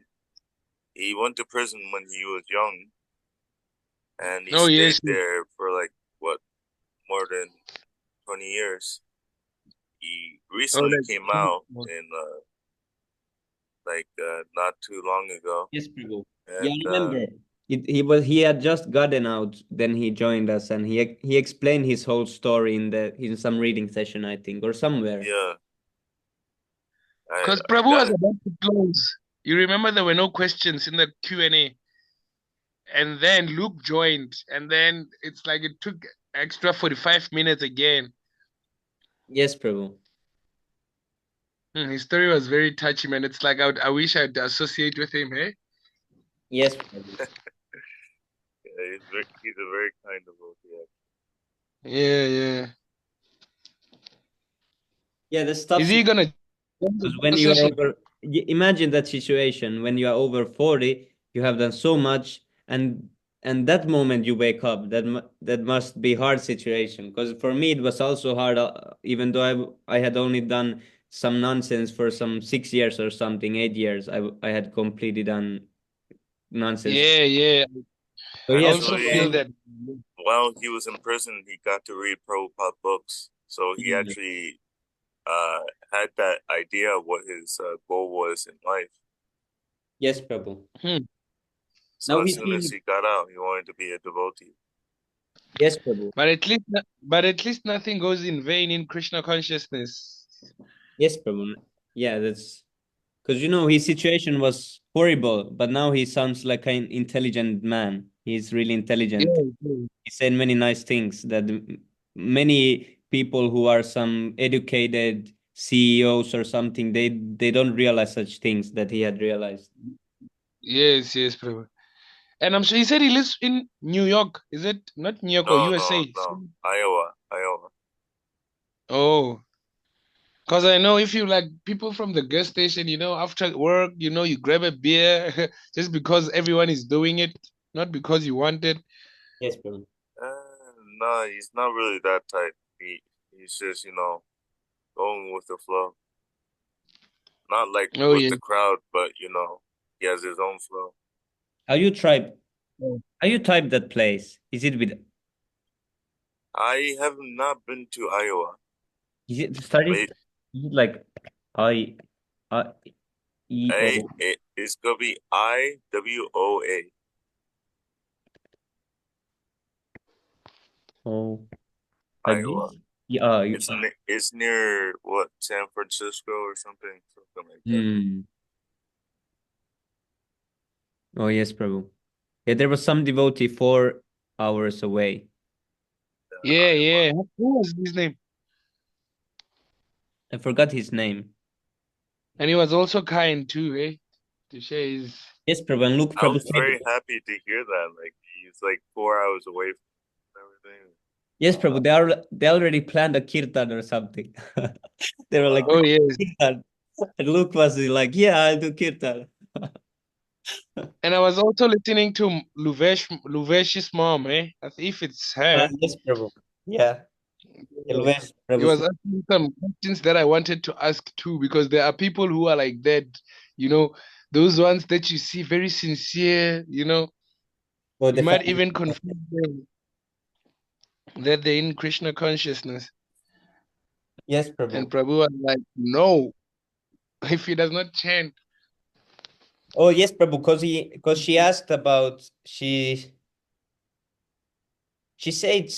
He went to prison when he was young, and he Oh stayed yes, there for like, what, more than 20 years. He oh recently like, came out in not too long ago, Yes, Prabhu. Yeah, and I remember. He had just gotten out, then he joined us and he explained his whole story in some reading session, I think, or somewhere. yeah, because I Prabhu got was it. about to close. You remember there were no questions in the Q&A, and then Luke joined, and then it's like it took extra 45 minutes again. Yes, Prabhu. His story was very touchy, man. It's like I wish I'd associate with him, hey? Yes, Prabhu. Yeah, he's a very kind of old. Yeah, yeah. Yeah, the stuff. Is he gonna join Because the when you are session? imagine that situation when you are over 40, you have done so much, and that moment you wake up, that must be hard situation. Because for me it was also hard, even though I had only done some nonsense for some 6 years or something, 8 years. I had completely done nonsense. Yeah, yeah. So I he has also to feel Actually, that. while he was in prison, he got to read Prabhupada books. So he Mm. actually had that idea of what his goal was in life. Yes, Prabhu. Hmm. So Now as he soon as seems he got out, he wanted to be a devotee. yes, Prabhu. But at least nothing goes in vain in Krishna consciousness. Yes, Prabhu. Yeah, that's because his situation was horrible, but now he sounds like an intelligent man. He's really Yeah, intelligent. yeah. He said many nice things that many people who are some educated CEOs or something, they don't realize such things that he had realized. Yes, yes, Prabhu. And I'm sure he said he lives in New York. Is it not New York or No, no, USA? no. Iowa. Oh, because I know if you like people from the gas station, after work, you grab a beer just because everyone is doing it, not because you want it. Yes, Prabhu. No, he's not really that type. He's just, going with the flow. Not like Oh, with yeah. the crowd, but he has his own flow. How you type? Oh. How you type that place? Is it with? I have not been to Iowa. Is it studies? Wait, Is it like I E O? it's gonna be IWOA. Oh, like Iowa. this? Yeah. It's near what, San Francisco or something like that. Hmm. Oh yes, Prabhu. Yeah, there was some devotee 4 hours away. Yeah, yeah. Who was his name? I forgot his name. And he was also kind too, eh? To share his. Yes, Prabhu. And look, I Prabhu was said, very happy to hear that. Like he's like 4 hours away from everything. yes, Prabhu, they already planned a kirtan or something. They were like, Oh yes. kirtan. And Luke was like, yeah, I'll do kirtan. And I was also listening to Luvesh's mom, eh? As if it's her. Yes, Prabhu. Yeah. Yeah. Elvesh, He Prabhu. was asking some questions that I wanted to ask too, because there are people who are like that, you know, those ones that you see very sincere, you know, Oh, you the might family. even confuse them that they're in Krishna consciousness. Yes, And Prabhu. Prabhu was like, no, if he does not chant. Oh, yes, Prabhu, because she asked about she said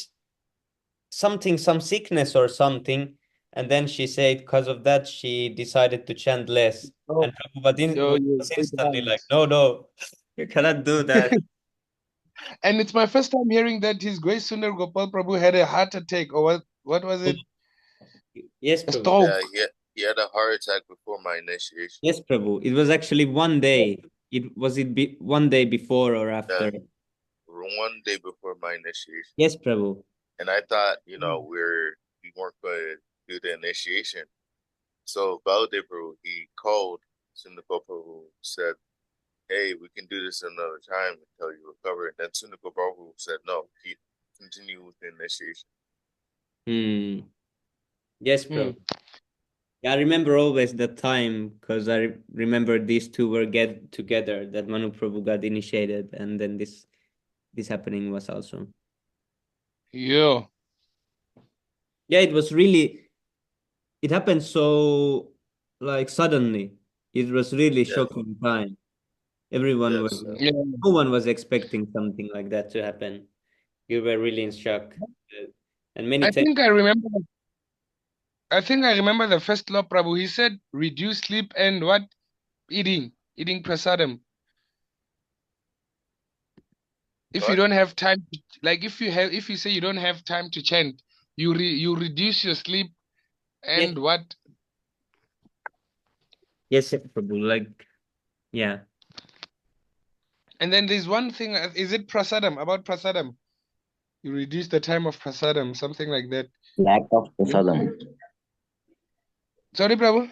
something, some sickness or something, and then she said because of that she decided to chant less. Oh, And Prabhupada yo, yo, was good instantly like, hands. no, no, you cannot do that. And it's my first time hearing that His Grace Sundar Gopal Prabhu had a heart attack, or what was it? Yes, A Prabhu. Yeah, stroke. he had a heart attack before my initiation. Yes, Prabhu. It was actually one day. One day before or after? Yeah, one day before my initiation. Yes, Prabhu. And I thought, we weren't going to do the initiation. So Baladev Prabhu, he called Sundar Prabhu, said, hey, we can do this another time until you recover. And then Sundar Prabhu said, no, continue with the initiation. Yes, Prabhu. Yeah, I remember always that time because I remember these two were get together, that Manu Prabhu got initiated, and then this happening was also. Yeah. Yeah, it happened so like suddenly. It was really Yeah. shocking time. Everyone was, Yes. Yeah. no one was expecting something like that to happen. You were really in shock. And many I times, think I remember. I think I remember the first law, Prabhu. He said, reduce sleep and what? Eating prasadam. If you What? don't have time, like if you say you don't have time to chant, you reduce your sleep yes, and what? yes, Prabhu, like, yeah. And then there's one thing. Is it prasadam? About prasadam, you reduce the time of prasadam, something like that. Lack of prasadam. Sorry, Prabhu.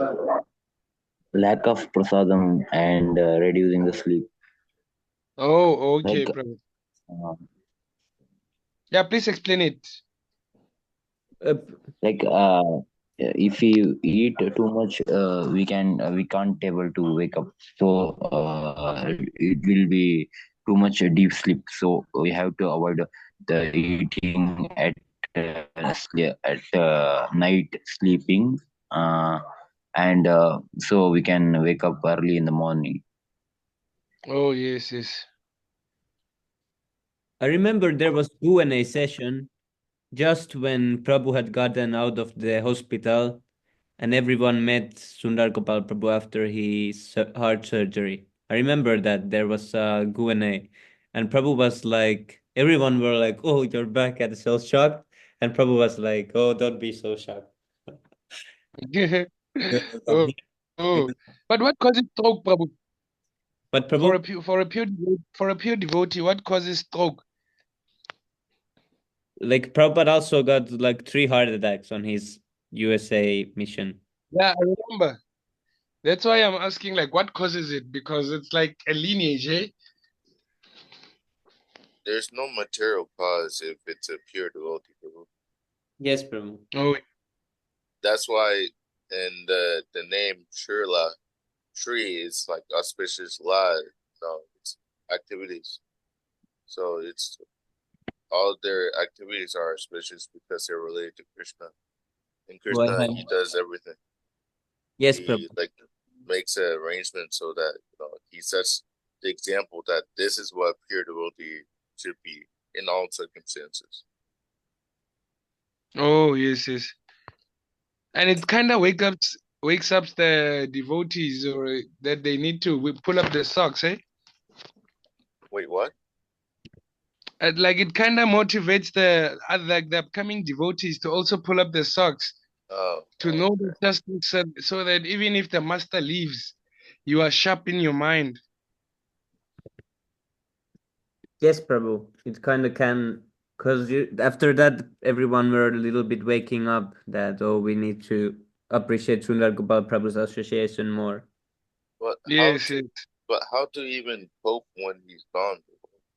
Lack of prasadam and reducing the sleep. Oh, okay, Like Prabhu. uh, Yeah, please explain it. Uh, like if we eat too much, we can't able to wake up. So it will be too much deep sleep. So we have to avoid the eating at night sleeping, and so we can wake up early in the morning. Oh, yes, yes. I remember there was Q&A session just when Prabhu had gotten out of the hospital and everyone met Sundar Gopal Prabhu after his heart surgery. I remember that there was a Q&A and Prabhu was like, everyone were like, oh, you're back, and so shocked. And Prabhu was like, oh, don't be so shocked. Oh, oh. But what causes stroke, Prabhu? But For Prabhu, a pure devotee, what causes stroke? like Prabhupada also got like 3 heart attacks on his USA mission. Yeah, I remember. That's why I'm asking, like, what causes it? Because it's like a lineage, eh? There's no material cause if it's a pure devotee. Yes, Prabhu. Oh, That's why in the name Shirla, Shri is like auspicious life, it's activities. So it's all their activities are auspicious because they're related to Krishna. And Well, Krishna, he does everything. yes, He Prabhu. like makes an arrangement so that he sets the example that this is what pure devotee should be in all circumstances. Oh, yes, yes. And it kind of wakes up the devotees, or that they need to pull up the socks, eh? Wait, what? And like it kind of motivates the like the upcoming devotees to also pull up the socks, to know the Okay. justice, so that even if the master leaves, you are sharp in your mind. Yes, Prabhu. It kind of can, because after that, everyone were a little bit waking up that, oh, we need to appreciate Sundar Gopal Prabhu's association more. But Yes, yes. how to even cope when he's gone?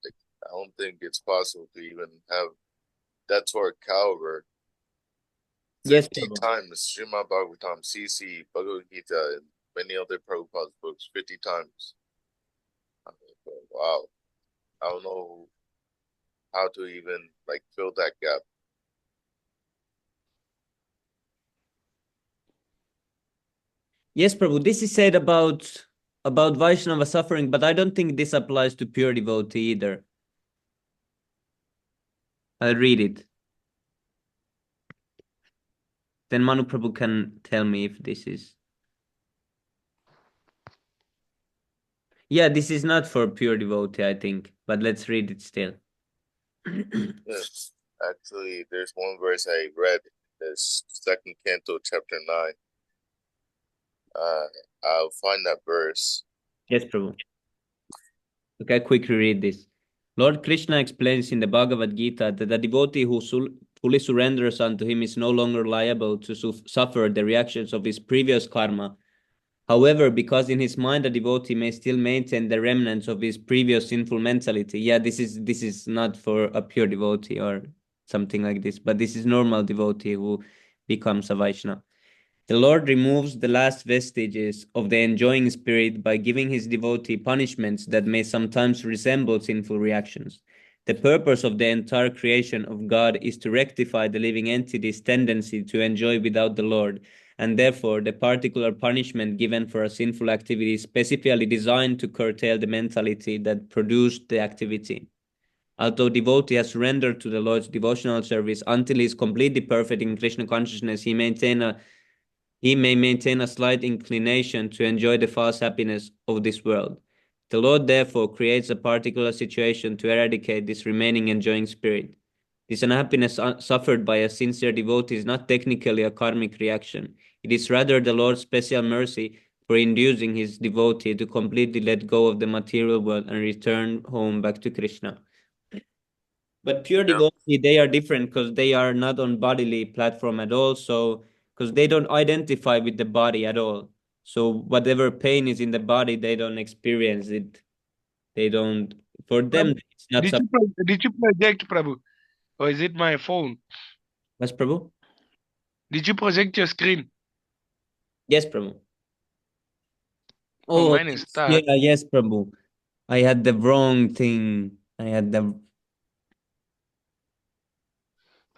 Like, I don't think it's possible to even have that sort of caliber. Yes, 50 Prabhu. times Srimad Bhagavatam, CC, Bhagavad Gita, and many other Prabhupada's books, 50 times. I'm like, oh, wow. I don't know how to even like fill that gap. Yes, Prabhu. This is said about Vaishnava suffering, but I don't think this applies to pure devotee either. I'll read it. Then Manu Prabhu can tell me if this is. Yeah, this is not for pure devotee, I think, but let's read it still. Yes. Actually, there's one verse I read, this second canto, chapter 9. I'll find that verse. Yes, Prabhu. Okay, I'll quickly read this. Lord Krishna explains in the Bhagavad Gita that a devotee who fully surrenders unto him is no longer liable to suffer the reactions of his previous karma. However, because in his mind a devotee may still maintain the remnants of his previous sinful mentality. Yeah, this is not for a pure devotee or something like this, but this is normal devotee who becomes a Vaishnava. The Lord removes the last vestiges of the enjoying spirit by giving his devotee punishments that may sometimes resemble sinful reactions. The purpose of the entire creation of God is to rectify the living entity's tendency to enjoy without the Lord, and therefore the particular punishment given for a sinful activity is specifically designed to curtail the mentality that produced the activity. Although devotee has surrendered to the Lord's devotional service until he is completely perfect in Krishna consciousness, he may maintain a slight inclination to enjoy the false happiness of this world. The Lord therefore creates a particular situation to eradicate this remaining enjoying spirit. This unhappiness suffered by a sincere devotee is not technically a karmic reaction. It is rather the Lord's special mercy for inducing his devotee to completely let go of the material world and return home back to Krishna. But pure Yep. devotee, they are different because they are not on bodily platform at all. So, because they don't identify with the body at all. So, whatever pain is in the body, they don't experience it. They don't, for them, Prabhu, it's not something. did you project, Prabhu, or is it my phone? Yes, Prabhu? Did you project your screen? Yes, Prabhu. Oh, Oh, mine is yeah, stuck. yes, Prabhu. I had the wrong thing.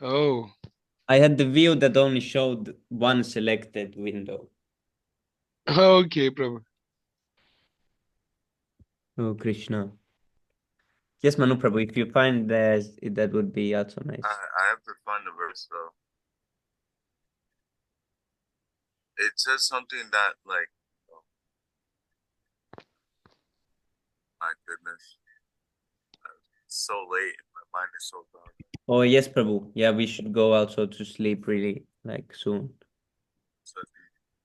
Oh, I had the view that only showed one selected window. okay, Prabhu. Oh, Krishna. Yes, Manu Prabhu, if you find this, that would be also nice. I have to find the verse though. It says something that like, oh my goodness, it's so late. My mind is so gone. Oh, yes, Prabhu. Yeah, we should go also to sleep really, like soon. So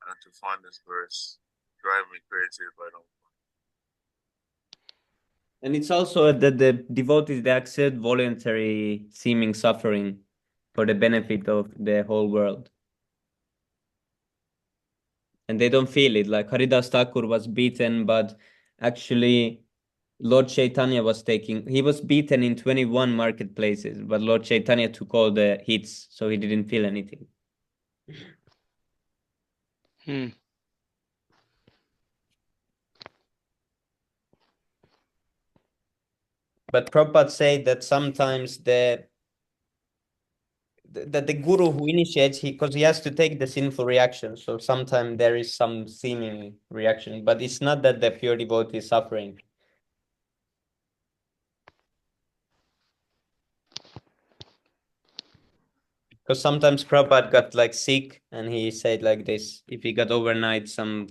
I have to find this verse. Drive me crazy if I don't. And it's also that the devotees, they accept voluntary seeming suffering for the benefit of the whole world. And they don't feel it. Like Haridas Thakur was beaten, but actually Lord Chaitanya he was beaten in 21 marketplaces, but Lord Chaitanya took all the hits, so he didn't feel anything. Hmm. But Prabhupada said that sometimes the guru who initiates, because he has to take the sinful reaction, so sometimes there is some seeming reaction, but it's not that the pure devotee is suffering. Because sometimes Prabhupada got like sick and he said like this, if he got overnight some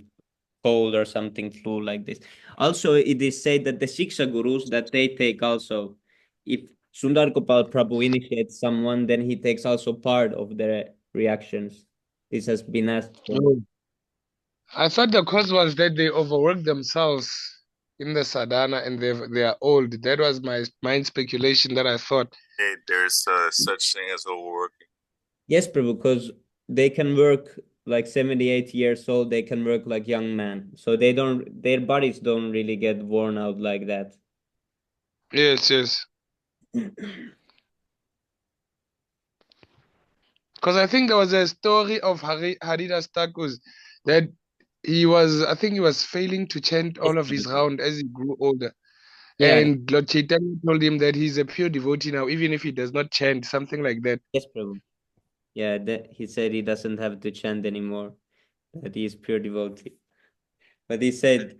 cold or something, flu like this. Also, it is said that the Shiksha Gurus that they take also, if Sundar Gopal Prabhu initiates someone, then he takes also part of the reactions. This has been asked for. Oh. I thought the cause was that they overwork themselves in the sadhana and they are old. That was my mind speculation that I thought. There's such thing as overworking. Yes, Prabhu, because they can work like 78 years old, they can work like young men. So they don't, their bodies don't really get worn out like that. Yes, yes. Because I think there was a story of Haridas Thakur's that I think he was failing to chant all of his round as he grew older. Yeah, And Lord Chaitanya told him that he's a pure devotee now, even if he does not chant, something like that. yes, Prabhu. Yeah, that he said he doesn't have to chant anymore, that he is pure devotee. But he said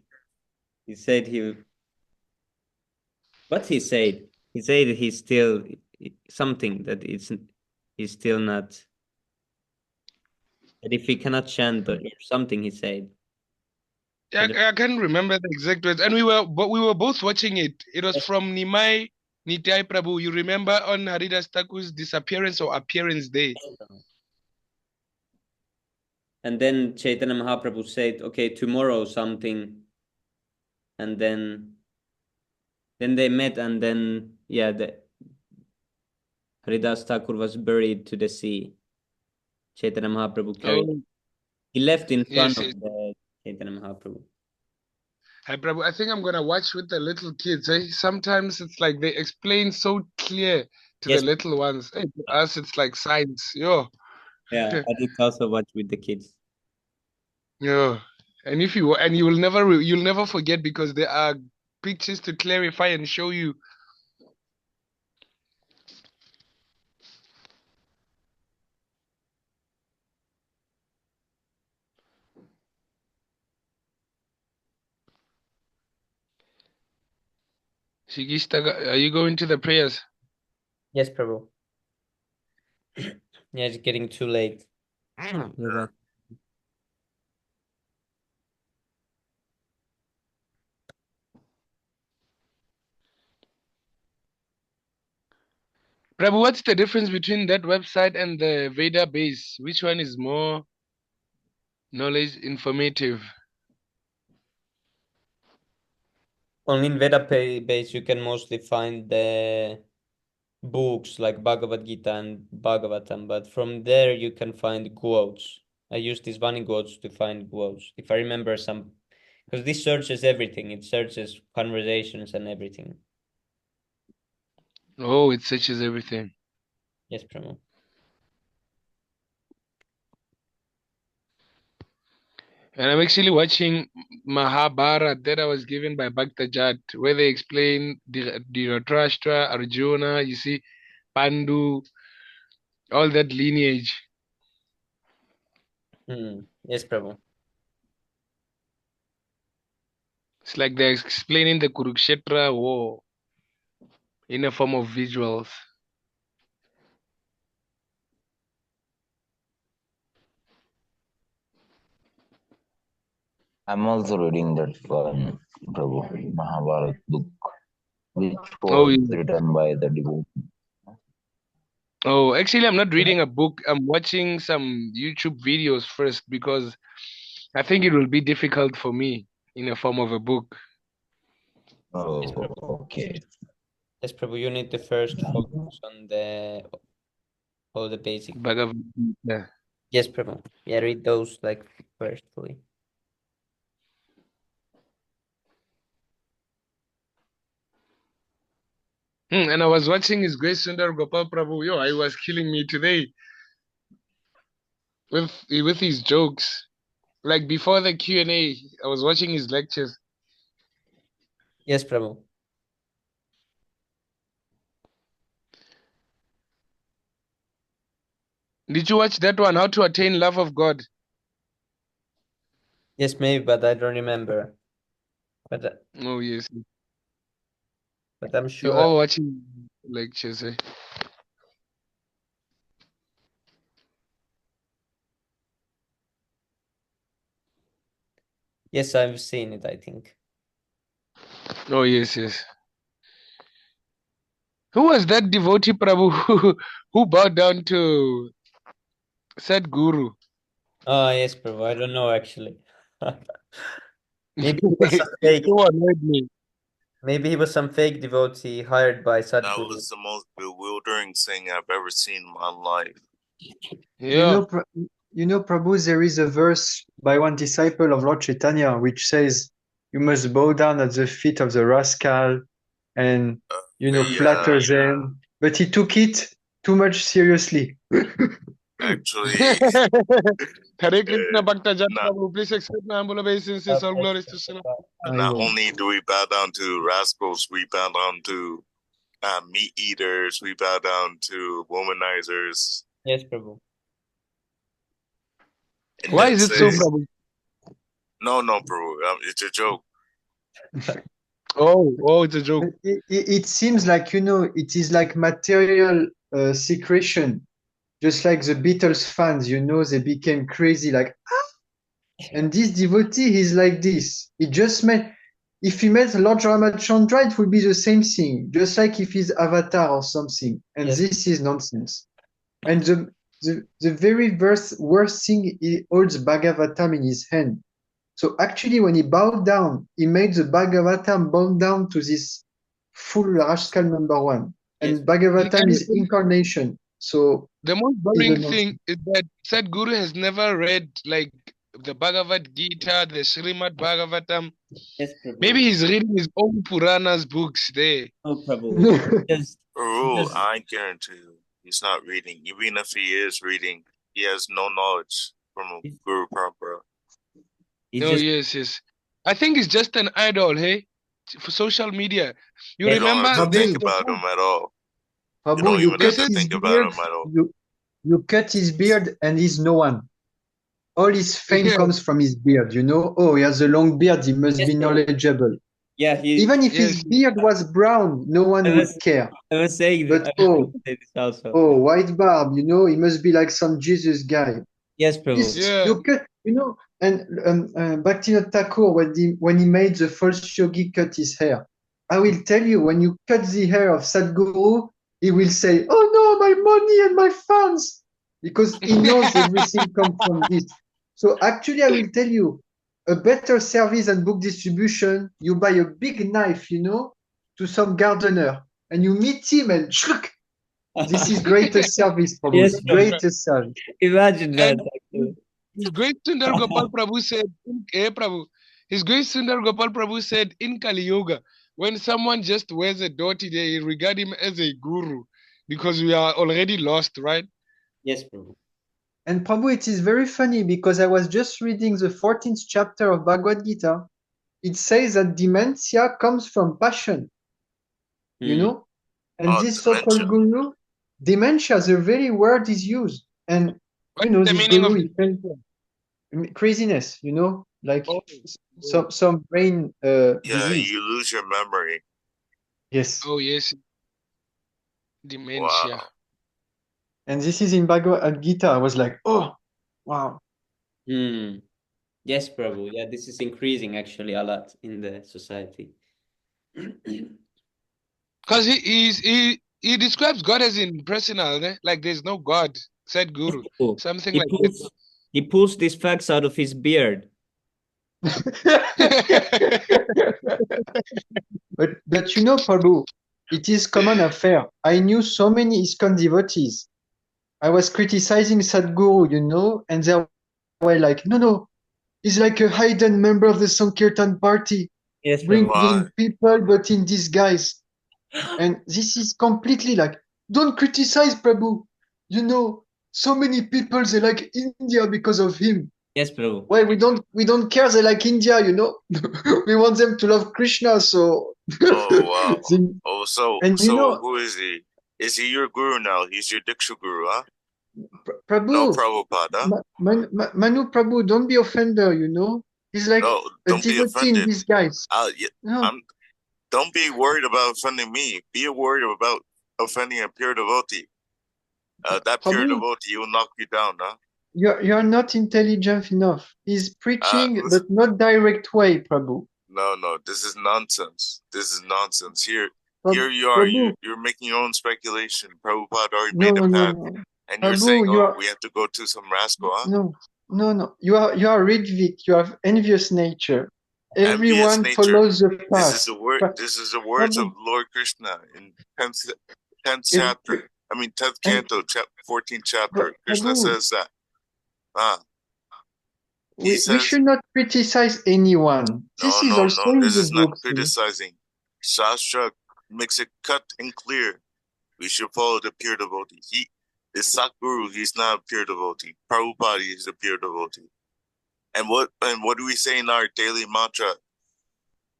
what he said? He said he's still something that he's still not, that if he cannot chant or something he said. I can't remember the exact words. And we were both watching it. It was from Nimai Nitai Prabhu. You remember on Haridas Thakur's disappearance or appearance day? And then Chaitanya Mahaprabhu said, okay, tomorrow something. And then they met, and then Haridas Thakur was buried to the sea. Chaitanya Mahaprabhu carried. He left in front of the Chaitanya Mahaprabhu. Hi, Prabhu. I think I'm gonna watch with the little kids. Sometimes it's like they explain so clear to the little ones. Hey, to us, it's like science. Yo. Yeah, I did also watch with the kids. Yeah. And you will never forget because there are pictures to clarify and show you. Shigista, are you going to the prayers? Yes, Prabhu. Yeah, it's getting too late. You're Prabhu, what's the difference between that website and the Veda base? Which one is more knowledge informative? Only in Veda base you can mostly find the books like Bhagavad Gita and Bhagavatam, but from there you can find quotes. I use these bunny quotes to find quotes. If I remember some, because this searches everything. It searches conversations and everything. Oh, it searches everything. Yes, Prabhu. And I'm actually watching Mahabharata that I was given by Bhaktajat, where they explain Dhritarashtra, Arjuna, you see, Pandu, all that lineage. Yes, Prabhu. It's like they're explaining the Kurukshetra war in a form of visuals. I'm also reading that one, Prabhu, Mahabharata book, which was written by the devotee. Oh, actually, I'm not reading a book. I'm watching some YouTube videos first because I think it will be difficult for me in a form of a book. Oh, okay. Yes, Prabhu, you need to first focus on all the basic. Bhagavad Gita. Yes, Prabhu. Yeah, read those like firstly. And I was watching His Grace Sundar Gopal Prabhu. Yo, I was killing me today with his jokes. Like before the Q&A, I was watching his lectures. Yes, Prabhu. Did you watch that one? How to Attain Love of God? Yes, maybe, but I don't remember. But Oh yes. But I'm sure. You're all watching lectures, eh? Yes, I've seen it, I think. Oh, yes, yes. Who was that devotee Prabhu who bowed down to Sadhguru? Oh, yes, Prabhu. I don't know actually. Maybe he was some fake. Who annoyed me? Maybe he was some fake devotee hired by That Sadhguru. was the most bewildering thing I've ever seen in my life. Yeah. You know, Prabhu, there is a verse by one disciple of Lord Chaitanya which says, "You must bow down at the feet of the rascal and, flatter Yeah, them." But he took it too much seriously. actually, Hare Krishna Bhakta Jan not Prabhu, please accept my humble obeisances. All glories to Srila. not only do we bow down to rascals, we bow down to meat eaters, we bow down to womanizers. Yes, Prabhu. And Why then is it so, say, Prabhu? no, bro, it's a joke. Oh, it's a joke. It seems like, it is like material secretion. Just like the Beatles fans, they became crazy, like, and this devotee, he's like this. He just met, if he met Lord Ramachandra, it would be the same thing, just like if he's Avatar or something. And Yes. this is nonsense. And the very worst thing, he holds Bhagavatam in his hand. So actually, when he bowed down, he made the Bhagavatam bow down to this full rascal number one. And Yes. Bhagavatam is incarnation. So The most it's boring the thing is that Sadhguru has never read like the Bhagavad Gita, the Srimad Bhagavatam. Yes, Prabhu. Maybe he's reading his own Puranas books there. Oh, Prabhu. Bro, I guarantee you, he's not reading. Even if he is reading, he has no knowledge from Guru Prabhupada. Yes. I think it's just an idol, hey, for social media. You You don't remember? have to Prabhu, think about him at all. Prabhu, you don't even have cut to his think about beard. him at all. You cut his beard, and he's no one. All his fame Yeah. comes from his beard. Oh, he has a long beard. He must Yes, be Prabhu. knowledgeable. Yeah, Even if his Yes. beard was brown, no one would care. I was saying But that. I was saying this also. white barb. He must be like some Jesus guy. Yes, Prabhu. This, Yeah. you cut, and Bhaktivinoda Thakur, when he made the false yogi cut his hair, I will tell you, when you cut the hair of Sadhguru, he will say, "Oh no, my money and my fans," because he knows everything comes from this. So actually, I will tell you, a better service than book distribution, you buy a big knife, to some gardener, and you meet him and shluk. This is greatest service, Prabhu. Yes, Prabhu. Greatest service. Imagine that. And his great Sundar Gopal Prabhu said, his great Sundar Gopal Prabhu said in Kali Yuga, when someone just wears a dhoti, they regard him as a guru because we are already lost, right? Yes, Prabhu. And Prabhu, it is very funny because I was just reading the 14th chapter of Bhagavad Gita. It says that dementia comes from passion, And this so-called guru, dementia, the very word is used. And, What's the this meaning guru, of craziness, like some brain disease. You lose your memory. Yes. Oh, yes. Dementia. Wow. And this is in Bhagavad Gita. I was like, oh, wow. Yes, Prabhu. Yeah, this is increasing actually a lot in the society. Because he describes God as impersonal, like there's no God, said Guru. Oh, Something he like pulls, that. He pulls these facts out of his beard. But Prabhu, it is common affair. I knew so many ISKCON devotees. I was criticizing Sadhguru, and they were like, no, he's like a hidden member of the Sankirtan party, Yes, bringing people but in disguise. And this is completely like, don't criticize Prabhu. So many people, they like India because of him. Yes, Prabhu. Well, we don't care they like India, we want them to love Krishna, so. Oh, wow. So who is he? Is he your guru now? He's your Diksha guru, huh? Prabhu. No, Prabhupada. Manu Prabhu, don't be offended, He's like a devotee in disguise. Don't be worried about offending me. Be worried about offending a pure devotee. That pure devotee will knock you down, huh? you're not intelligent enough. He's preaching, listen, but not direct way, Prabhu. no, this is nonsense. This is nonsense. Here you are. Prabhu, You're making your own speculation. Prabhupada already no, made a no, path, no. and you're saying, Prabhu, you "Oh, are we have to go to some rascal, huh?" no. You are Ridvik. You have envious nature. Envious Everyone nature. follows the This path. is the word. This is the words of Prabhu, Lord Krishna in 10th ev- chapter. I mean 10th and canto, 14th chapter. Krishna Prabhu, says that. He we says, should not criticize anyone. This is no. also in This the is not books. criticizing. Shastra makes it cut and clear. We should follow the pure devotee. He is Sakguru. He's not a pure devotee. Prabhupada is a pure devotee. And what do we say in our daily mantra?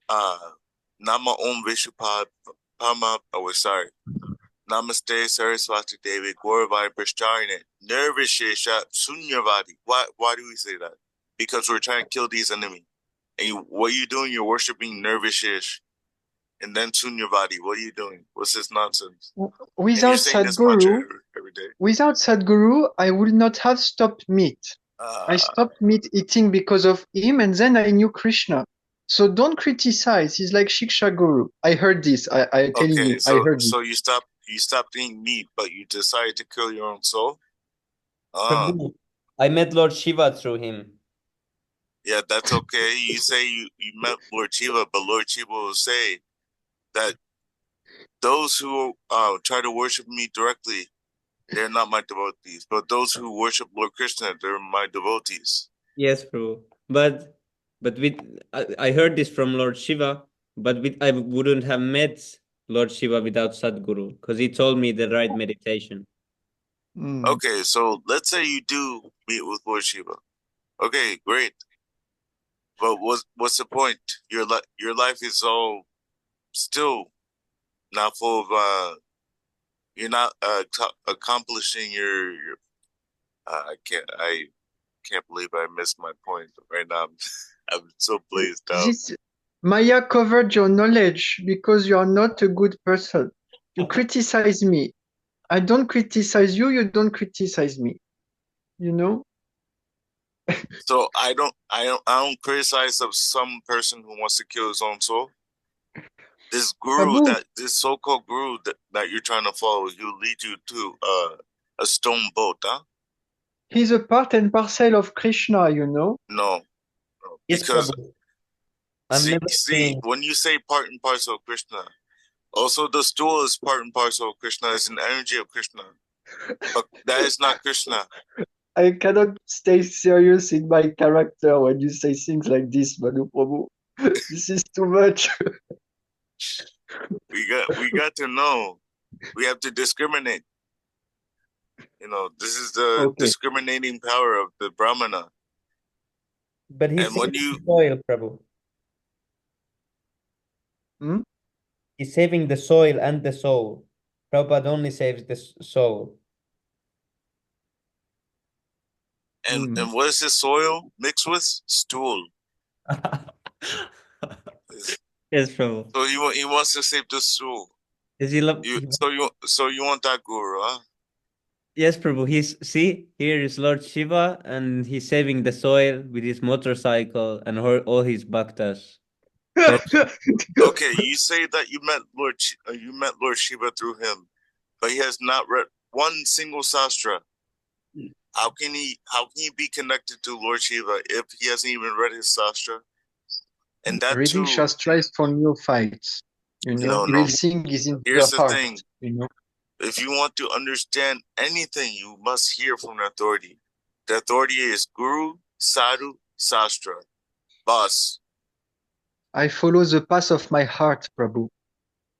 Nama Om Vishupad Pama. Oh, sorry. Namaste Saraswati Devi Gauravai Prashtarine Nirvishesha Sunyavadi. Why do we say that? Because we're trying to kill these enemies. And what are you doing? You're worshiping Nirvishesh. And then Sunyavadi. What are you doing? What's this nonsense? And Without you're saying this mantra every day. Without Sadhguru, I would not have stopped meat. I stopped meat eating because of him, and then I knew Krishna. So don't criticize. He's like Shiksha Guru. I heard this. I telling you, I heard this. So you stopped eating meat, but you decided to kill your own soul? Prabhu, I met Lord Shiva through him. Yeah, that's okay. You say you met Lord Shiva, but Lord Shiva will say that those who try to worship me directly, they're not my devotees. But those who worship Lord Krishna, they're my devotees. Yes, Prabhu. But I heard this from Lord Shiva, but I wouldn't have met Lord Shiva without Sadhguru, because he told me the right meditation. Okay, so let's say you do meet with Lord Shiva. Okay, great. But what's the point? Your life is all still not full of you're not accomplishing your I can't believe I missed my point right now. I'm so blazed out. Maya covered your knowledge because you are not a good person. You criticize me. I don't criticize you. You don't criticize me. You know. So I don't criticize of some person who wants to kill his own soul. This guru, Prabhu, this so-called guru that you're trying to follow, he'll lead you to a stone boat, huh? He's a part and parcel of Krishna, you know. No, Yes, because Prabhu. see, when you say part and parcel of Krishna, also the stool is part and parcel of Krishna. It's an energy of Krishna, but that is not Krishna. I cannot stay serious in my character when you say things like this, Manu Prabhu. This is too much. We got to know. We have to discriminate. You know, this is the discriminating power of the Brahmana. But he's and when saving you the soil, Prabhu. He's saving the soil and the soul. Prabhupada only saves the soul. and what is this soil mixed with? Stool. Yes, Prabhu. So he wants to save the stool. Does he love? So you want that guru, huh? Yes, Prabhu. Here is Lord Shiva, and he's saving the soil with his motorcycle and all his bhaktas. Okay, you say that you met Lord Shiva through him, but he has not read one single sastra. How can he be connected to Lord Shiva if he hasn't even read his sastra? And that Reading too, Shastra is for neophytes. You know, no. real thing is in Here's the the heart. thing. You know, if you want to understand anything, you must hear from the authority. The authority is Guru, Sadhu, Sastra. Boss. I follow the path of my heart, Prabhu.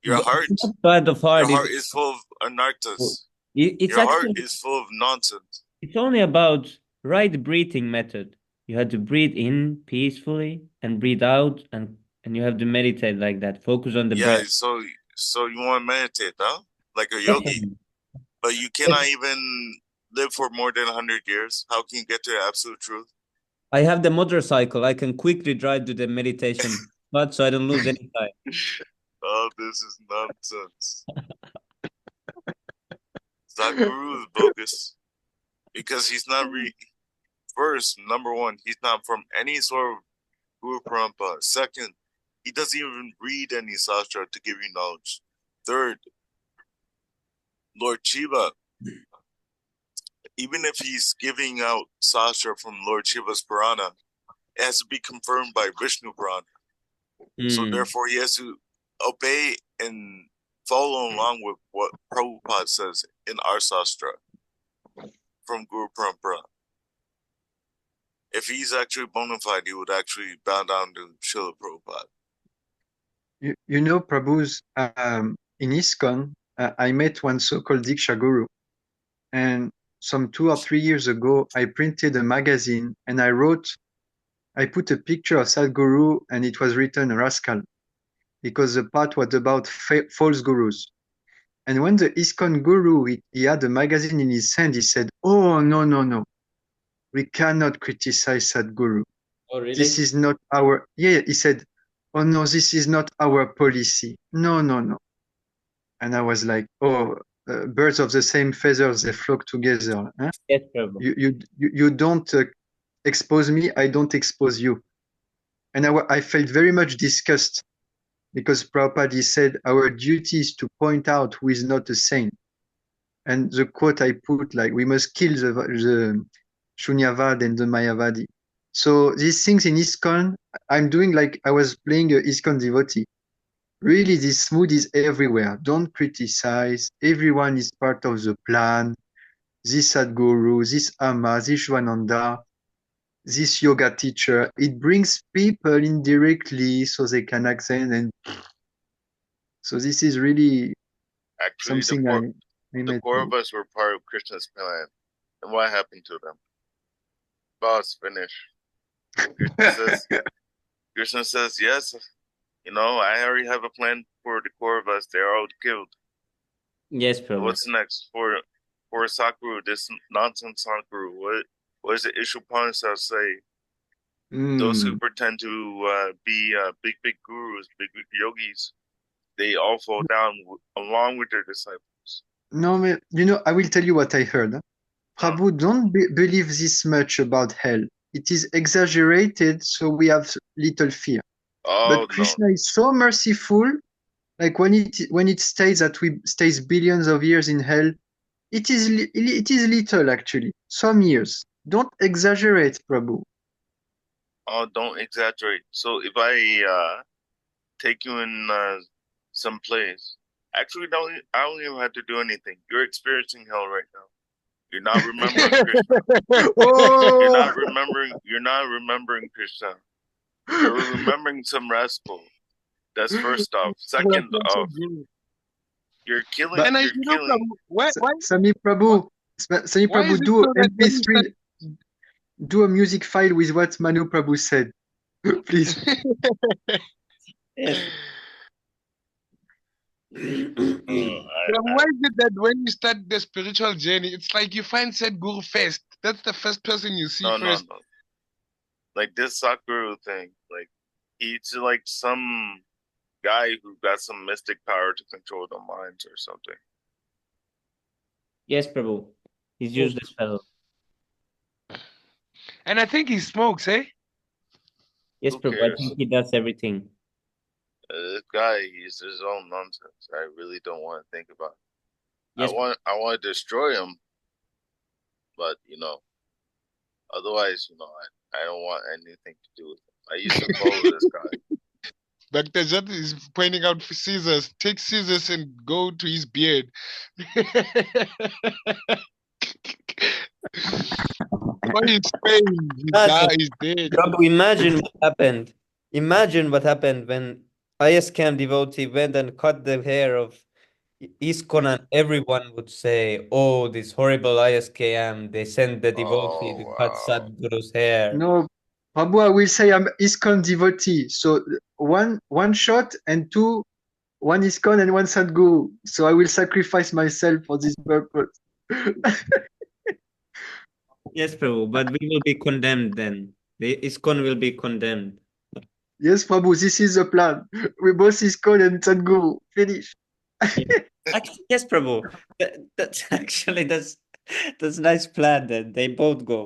Your heart is full of anarthas. Your heart is full of nonsense. It's only about right breathing method. You have to breathe in peacefully and breathe out, and you have to meditate like that. Focus on the breath. So you want to meditate, huh? Like a yogi. But you cannot even live for more than 100 years. How can you get to the absolute truth? I have the motorcycle. I can quickly drive to the meditation spot so I don't lose any time. Oh, this is nonsense. Sadhguru is bogus because he's not First, number one, he's not from any sort of Guru Parampa. Second, he doesn't even read any sastra to give you knowledge. Third, Lord Shiva, even if he's giving out sastra from Lord Shiva's Purana, it has to be confirmed by Vishnu Purana. So therefore, he has to obey and follow along with what Prabhupada says in our sastra from Guru Parampara. If he's actually bona fide, he would actually bow down to Srila Prabhupada. You know, Prabhu's, in ISKCON, I met one so-called Diksha Guru. And some 2 or 3 years ago, I printed a magazine and I put a picture of Sadhguru and it was written Rascal, because the part was about false gurus. And when the ISKCON Guru, he had a magazine in his hand, he said, "Oh, no. We cannot criticize Sadhguru. Oh, really? This is not our," he said, "Oh no, this is not our policy. No. And I was like, oh, birds of the same feathers, they flock together. Huh? Yes, Prabhu. You don't expose me, I don't expose you. And I felt very much disgust because Prabhupada said our duty is to point out who is not a saint. And the quote I put, like, we must kill the Shunyavad and the Mayavadi. So these things in ISKCON, I'm doing like I was playing a ISKCON devotee. Really, this mood is everywhere. Don't criticize. Everyone is part of the plan. This Sadhguru, this Amma, this Shwananda, this yoga teacher. It brings people indirectly so they can accent. And so this is really Actually, something the four of us were part of Krishna's plan. And what happened to them? Boss, finish. Krishna says, yes, I already have a plan for the core of us. They're all killed. Yes, Prabhu. What's next? For Sakuru, this nonsense Sakuru, what does the Ishupanishad say? Those who pretend to be big gurus, big yogis, they all fall down along with their disciples. No, I will tell you what I heard. Prabhu, don't believe this much about hell. It is exaggerated, so we have little fear. But Krishna is so merciful. Like when it states that we stays billions of years in hell, it is little actually. Some years. Don't exaggerate, Prabhu. Oh, don't exaggerate. So if I take you in some place, actually, I don't even have to do anything. You're experiencing hell right now. You're not remembering Krishna. Oh! You're not remembering Krishna. You're remembering some rascal. That's first off. Second off, you're killing. And you're killing. Sami Prabhu, do MP3. Do a music file with what Manu Prabhu said, please. Yes. Why is it that when you start the spiritual journey, it's like you find Sadhguru first? That's the first person you see first. No. Like this Sakuru thing, like he's like some guy who got some mystic power to control the minds or something. Yes, Prabhu. He's useless fellow. And I think he smokes, eh? Yes, Prabhu. I think he does everything. This guy, he's his own nonsense. I really don't want to think about it. Yes. I want to destroy him, but otherwise, I don't want anything to do with him. I used to follow this guy. Dr. Jat is pointing out scissors. Take scissors and go to his beard. He's dead. Prabhu, imagine what happened. Imagine what happened when ISKCON devotee went and cut the hair of ISKCON and everyone would say, oh, this horrible ISKCON, they sent the devotee to cut Sadhguru's hair. No, Prabhu, I will say I'm ISKCON devotee. So one shot and two, one ISKCON and one Sadhguru. So I will sacrifice myself for this purpose. Yes, Prabhu, but we will be condemned then. The ISKCON will be condemned. Yes, Prabhu, this is the plan. We both ISKCON and Sadhguru. Finish. Yes, Prabhu. That's a nice plan then. They both go.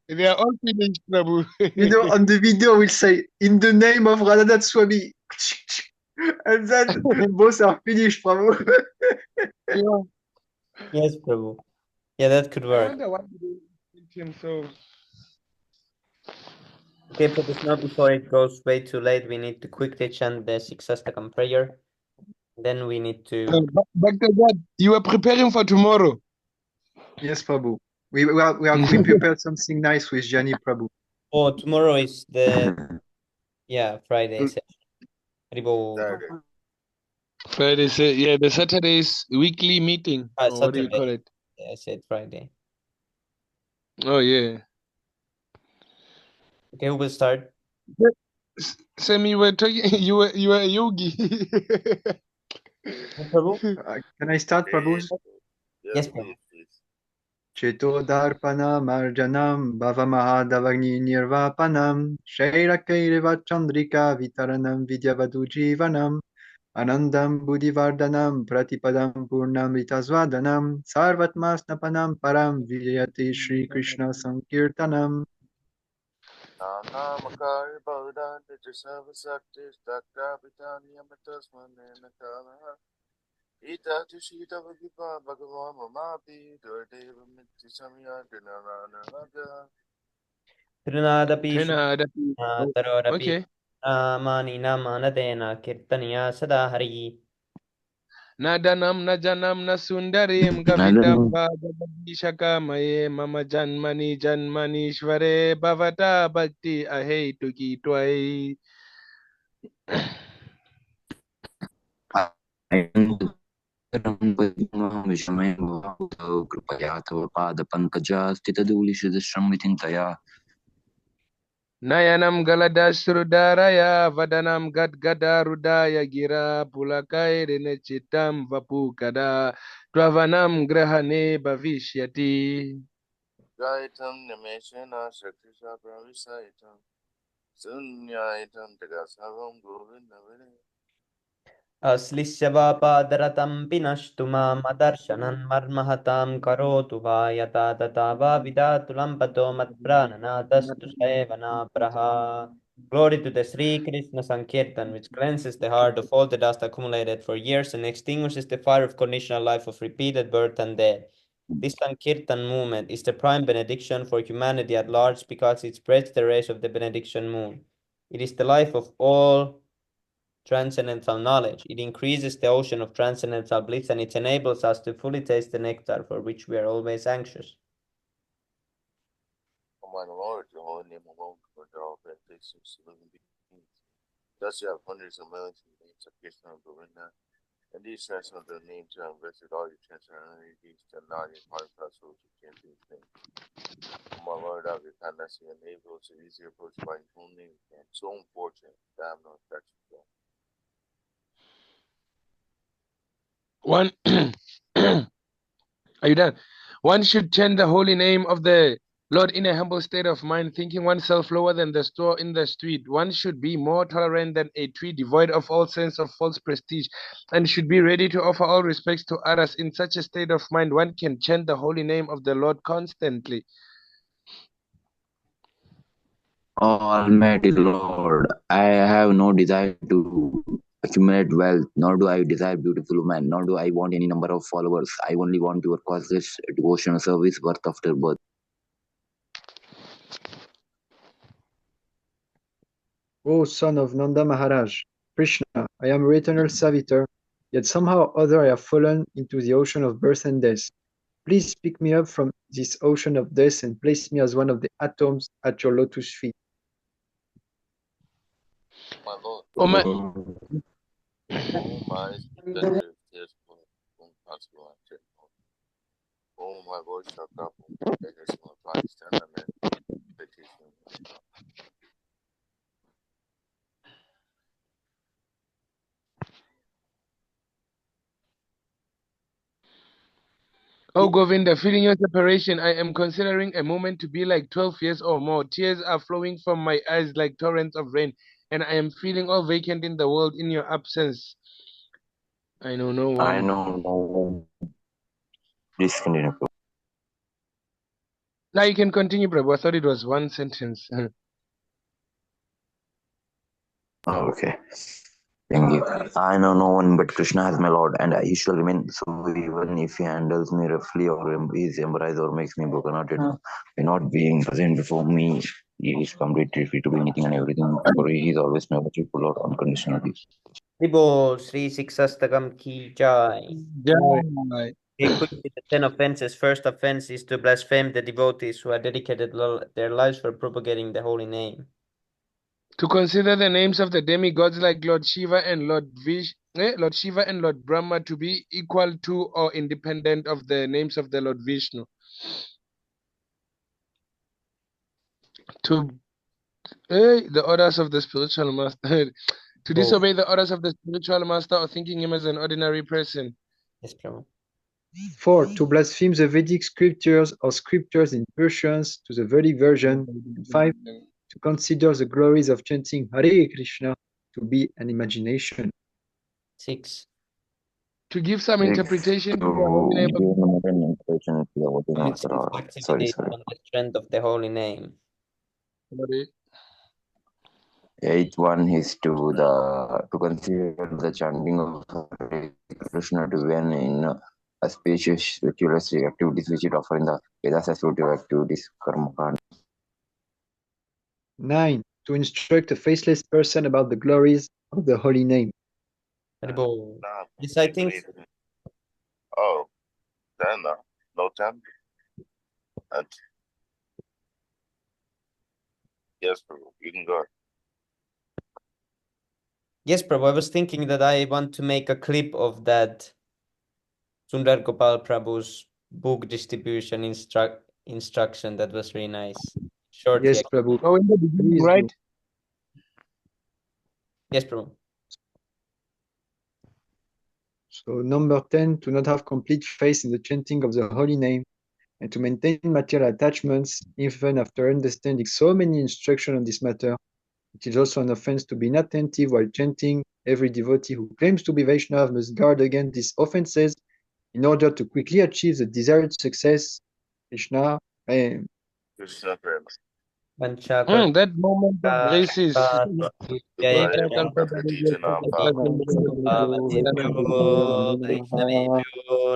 They are all finished, Prabhu. You know, on the video we'll say, in the name of Radhanath Swami. And then both are finished, Prabhu. Yeah. Yes, Prabhu. Yeah, that could I work. wonder why they didn't him so. Okay, but now before it goes way too late, we need to quickly chant the Sixastakam prayer. Then we need to. Dr. God, you are preparing for tomorrow. Yes, Prabhu. We prepared something nice with Jani, Prabhu. Oh, tomorrow is the Friday session. Haribo. Saturday. Friday, the Saturday's weekly meeting. Or what do you Saturday. call it? Yeah, I said Friday. Oh yeah. Okay, who will start? Sam, you were talking. You were a yogi. Prabhu? Can I start, Prabhu? Yes, Prabhu. Please. Cheto darpana marjanam bhavamahadavagni nirvapanam shairakaireva chandrika vitaranam vidyavadu jivanam anandam buddhivardhanam pratipadam purnamritasvadanam sarvatmasnapanam param vijayati Shri Krishna Sankirtanam. Namakari Baudan Nijasava Sakti Dakta Vitani Amatasman Nakala Ita Tushita Vagipa Bhagavan Mamapi Durdeva Miti Samya Dinarana Trinadapi Tarodapi Okay. Mani Namanadena Kirtaniya Sada Hari. Nadanam najanam nasundarim gavitam bhagavadishaka maye mama janmani shvare bhavata bhakti ahe tuki twai. कृपया तव पादपङ्कजास्थितधूलिशतश्रं विचिन्तया Nayanam galadashrudaraya vadanam gadgadarudaya gira pulakai renechitam vapukada twavanam grahane bhavishyati. Gaitam Nimeshana Shaktisha Pravisaitam Sunyaitam Tagasavam Govindavare Aslishyavapadaratam pinashtu madarshanan marmahatam karotu va yata tata va vidatulam pato matprananatastu saevana praha. Glory to the Sri Krishna Sankirtan, which cleanses the heart of all the dust accumulated for years and extinguishes the fire of conditional life of repeated birth and death. This Sankirtan movement is the prime benediction for humanity at large because it spreads the rays of the benediction moon. It is the life of all transcendental knowledge. It increases the ocean of transcendental bliss and it enables us to fully taste the nectar for which we are always anxious. Oh my Lord, your holy name alone can render all benedictions to living beings. Thus you have hundreds of millions of names of Krishna and Govinda, and these transcend the names you have invested all your transcendental energies to not your part of souls who can't do things. Oh my Lord, out of your kindness, you enable us to easily approach by your own name, and so unfortunate that I have no affection for. One, are you done? One should chant the holy name of the Lord in a humble state of mind, thinking oneself lower than the store in the street. One should be more tolerant than a tree, devoid of all sense of false prestige, and should be ready to offer all respects to others. In such a state of mind, one can chant the holy name of the Lord constantly. Almighty Lord, I have no desire to accumulate wealth, nor do I desire beautiful women, nor do I want any number of followers. I only want your causeless devotional service birth after birth. O son of Nanda Maharaj, Krishna, I am your eternal servitor, yet somehow or other I have fallen into the ocean of birth and death. Please pick me up from this ocean of death and place me as one of the atoms at your lotus feet. My Lord, Oh my, oh my speculative tears flow, possible activity. Oh my Lord, shut up, that is my body stand on it, petition. oh Govinda, feeling your separation, I am considering a moment to be like 12 years or more. Tears are flowing from my eyes like torrents of rain, and I am feeling all vacant in the world in your absence. I know no one. No. Please continue. Now you can continue, Prabhu. I thought it was one sentence. Oh, okay. Thank you. I know no one but Krishna as my Lord, and he shall remain so even if he handles me roughly or is embarrassed or makes me broken hearted. By not being present before me, he is completely free to do anything and everything, for he is always my worshipful Lord unconditionally. Ribo Sri Siksastakam Ki Jai. Jai. Equipped with the 10 offenses. First offense is to blaspheme the devotees who have dedicated their lives for propagating the holy name. To consider the names of the demigods like Lord Shiva and Lord Shiva and Lord Brahma to be equal to or independent of the names of the Lord Vishnu. To the orders of the spiritual master. To disobey the orders of the spiritual master or thinking him as an ordinary person. Yes, Prabhu. 4. To blaspheme the Vedic scriptures or scriptures in Persians to the Vedic version. And 5. To consider the glories of chanting Hare Krishna to be an imagination. 6. To give some 6. interpretation To give a modern interpretation to the voting master. Sorry. On the strength of the holy name. 8th one is to consider the chanting of Hare Krishna to be an auspicious spiritualistic activities which it offer in the Vedas as spiritual activities, karma kanda. 9. To instruct a faceless person about the glories of the holy name. Yes, I think. Oh, then no time. Yes, Prabhu, you can go. Yes, Prabhu. I was thinking that I want to make a clip of that Sundar Gopal Prabhu's book distribution instruction. That was really nice. Shortly. Yes, Prabhu. Oh, in the beginning, Please right? do. Yes, Prabhu. So number 10, to not have complete faith in the chanting of the holy name and to maintain material attachments even after understanding so many instructions on this matter. It is also an offense to be inattentive while chanting. Every devotee who claims to be Vaishnav must guard against these offenses in order to quickly achieve the desired success. Krishna. Krishna Prema. That moment of grace is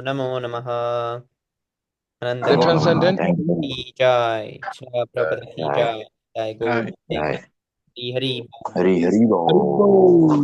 Namo Namaha. the transcendental. Jai. Prabhupada Jai. Jai. Go. Jai. Hari Hari. Hari Hari Bol.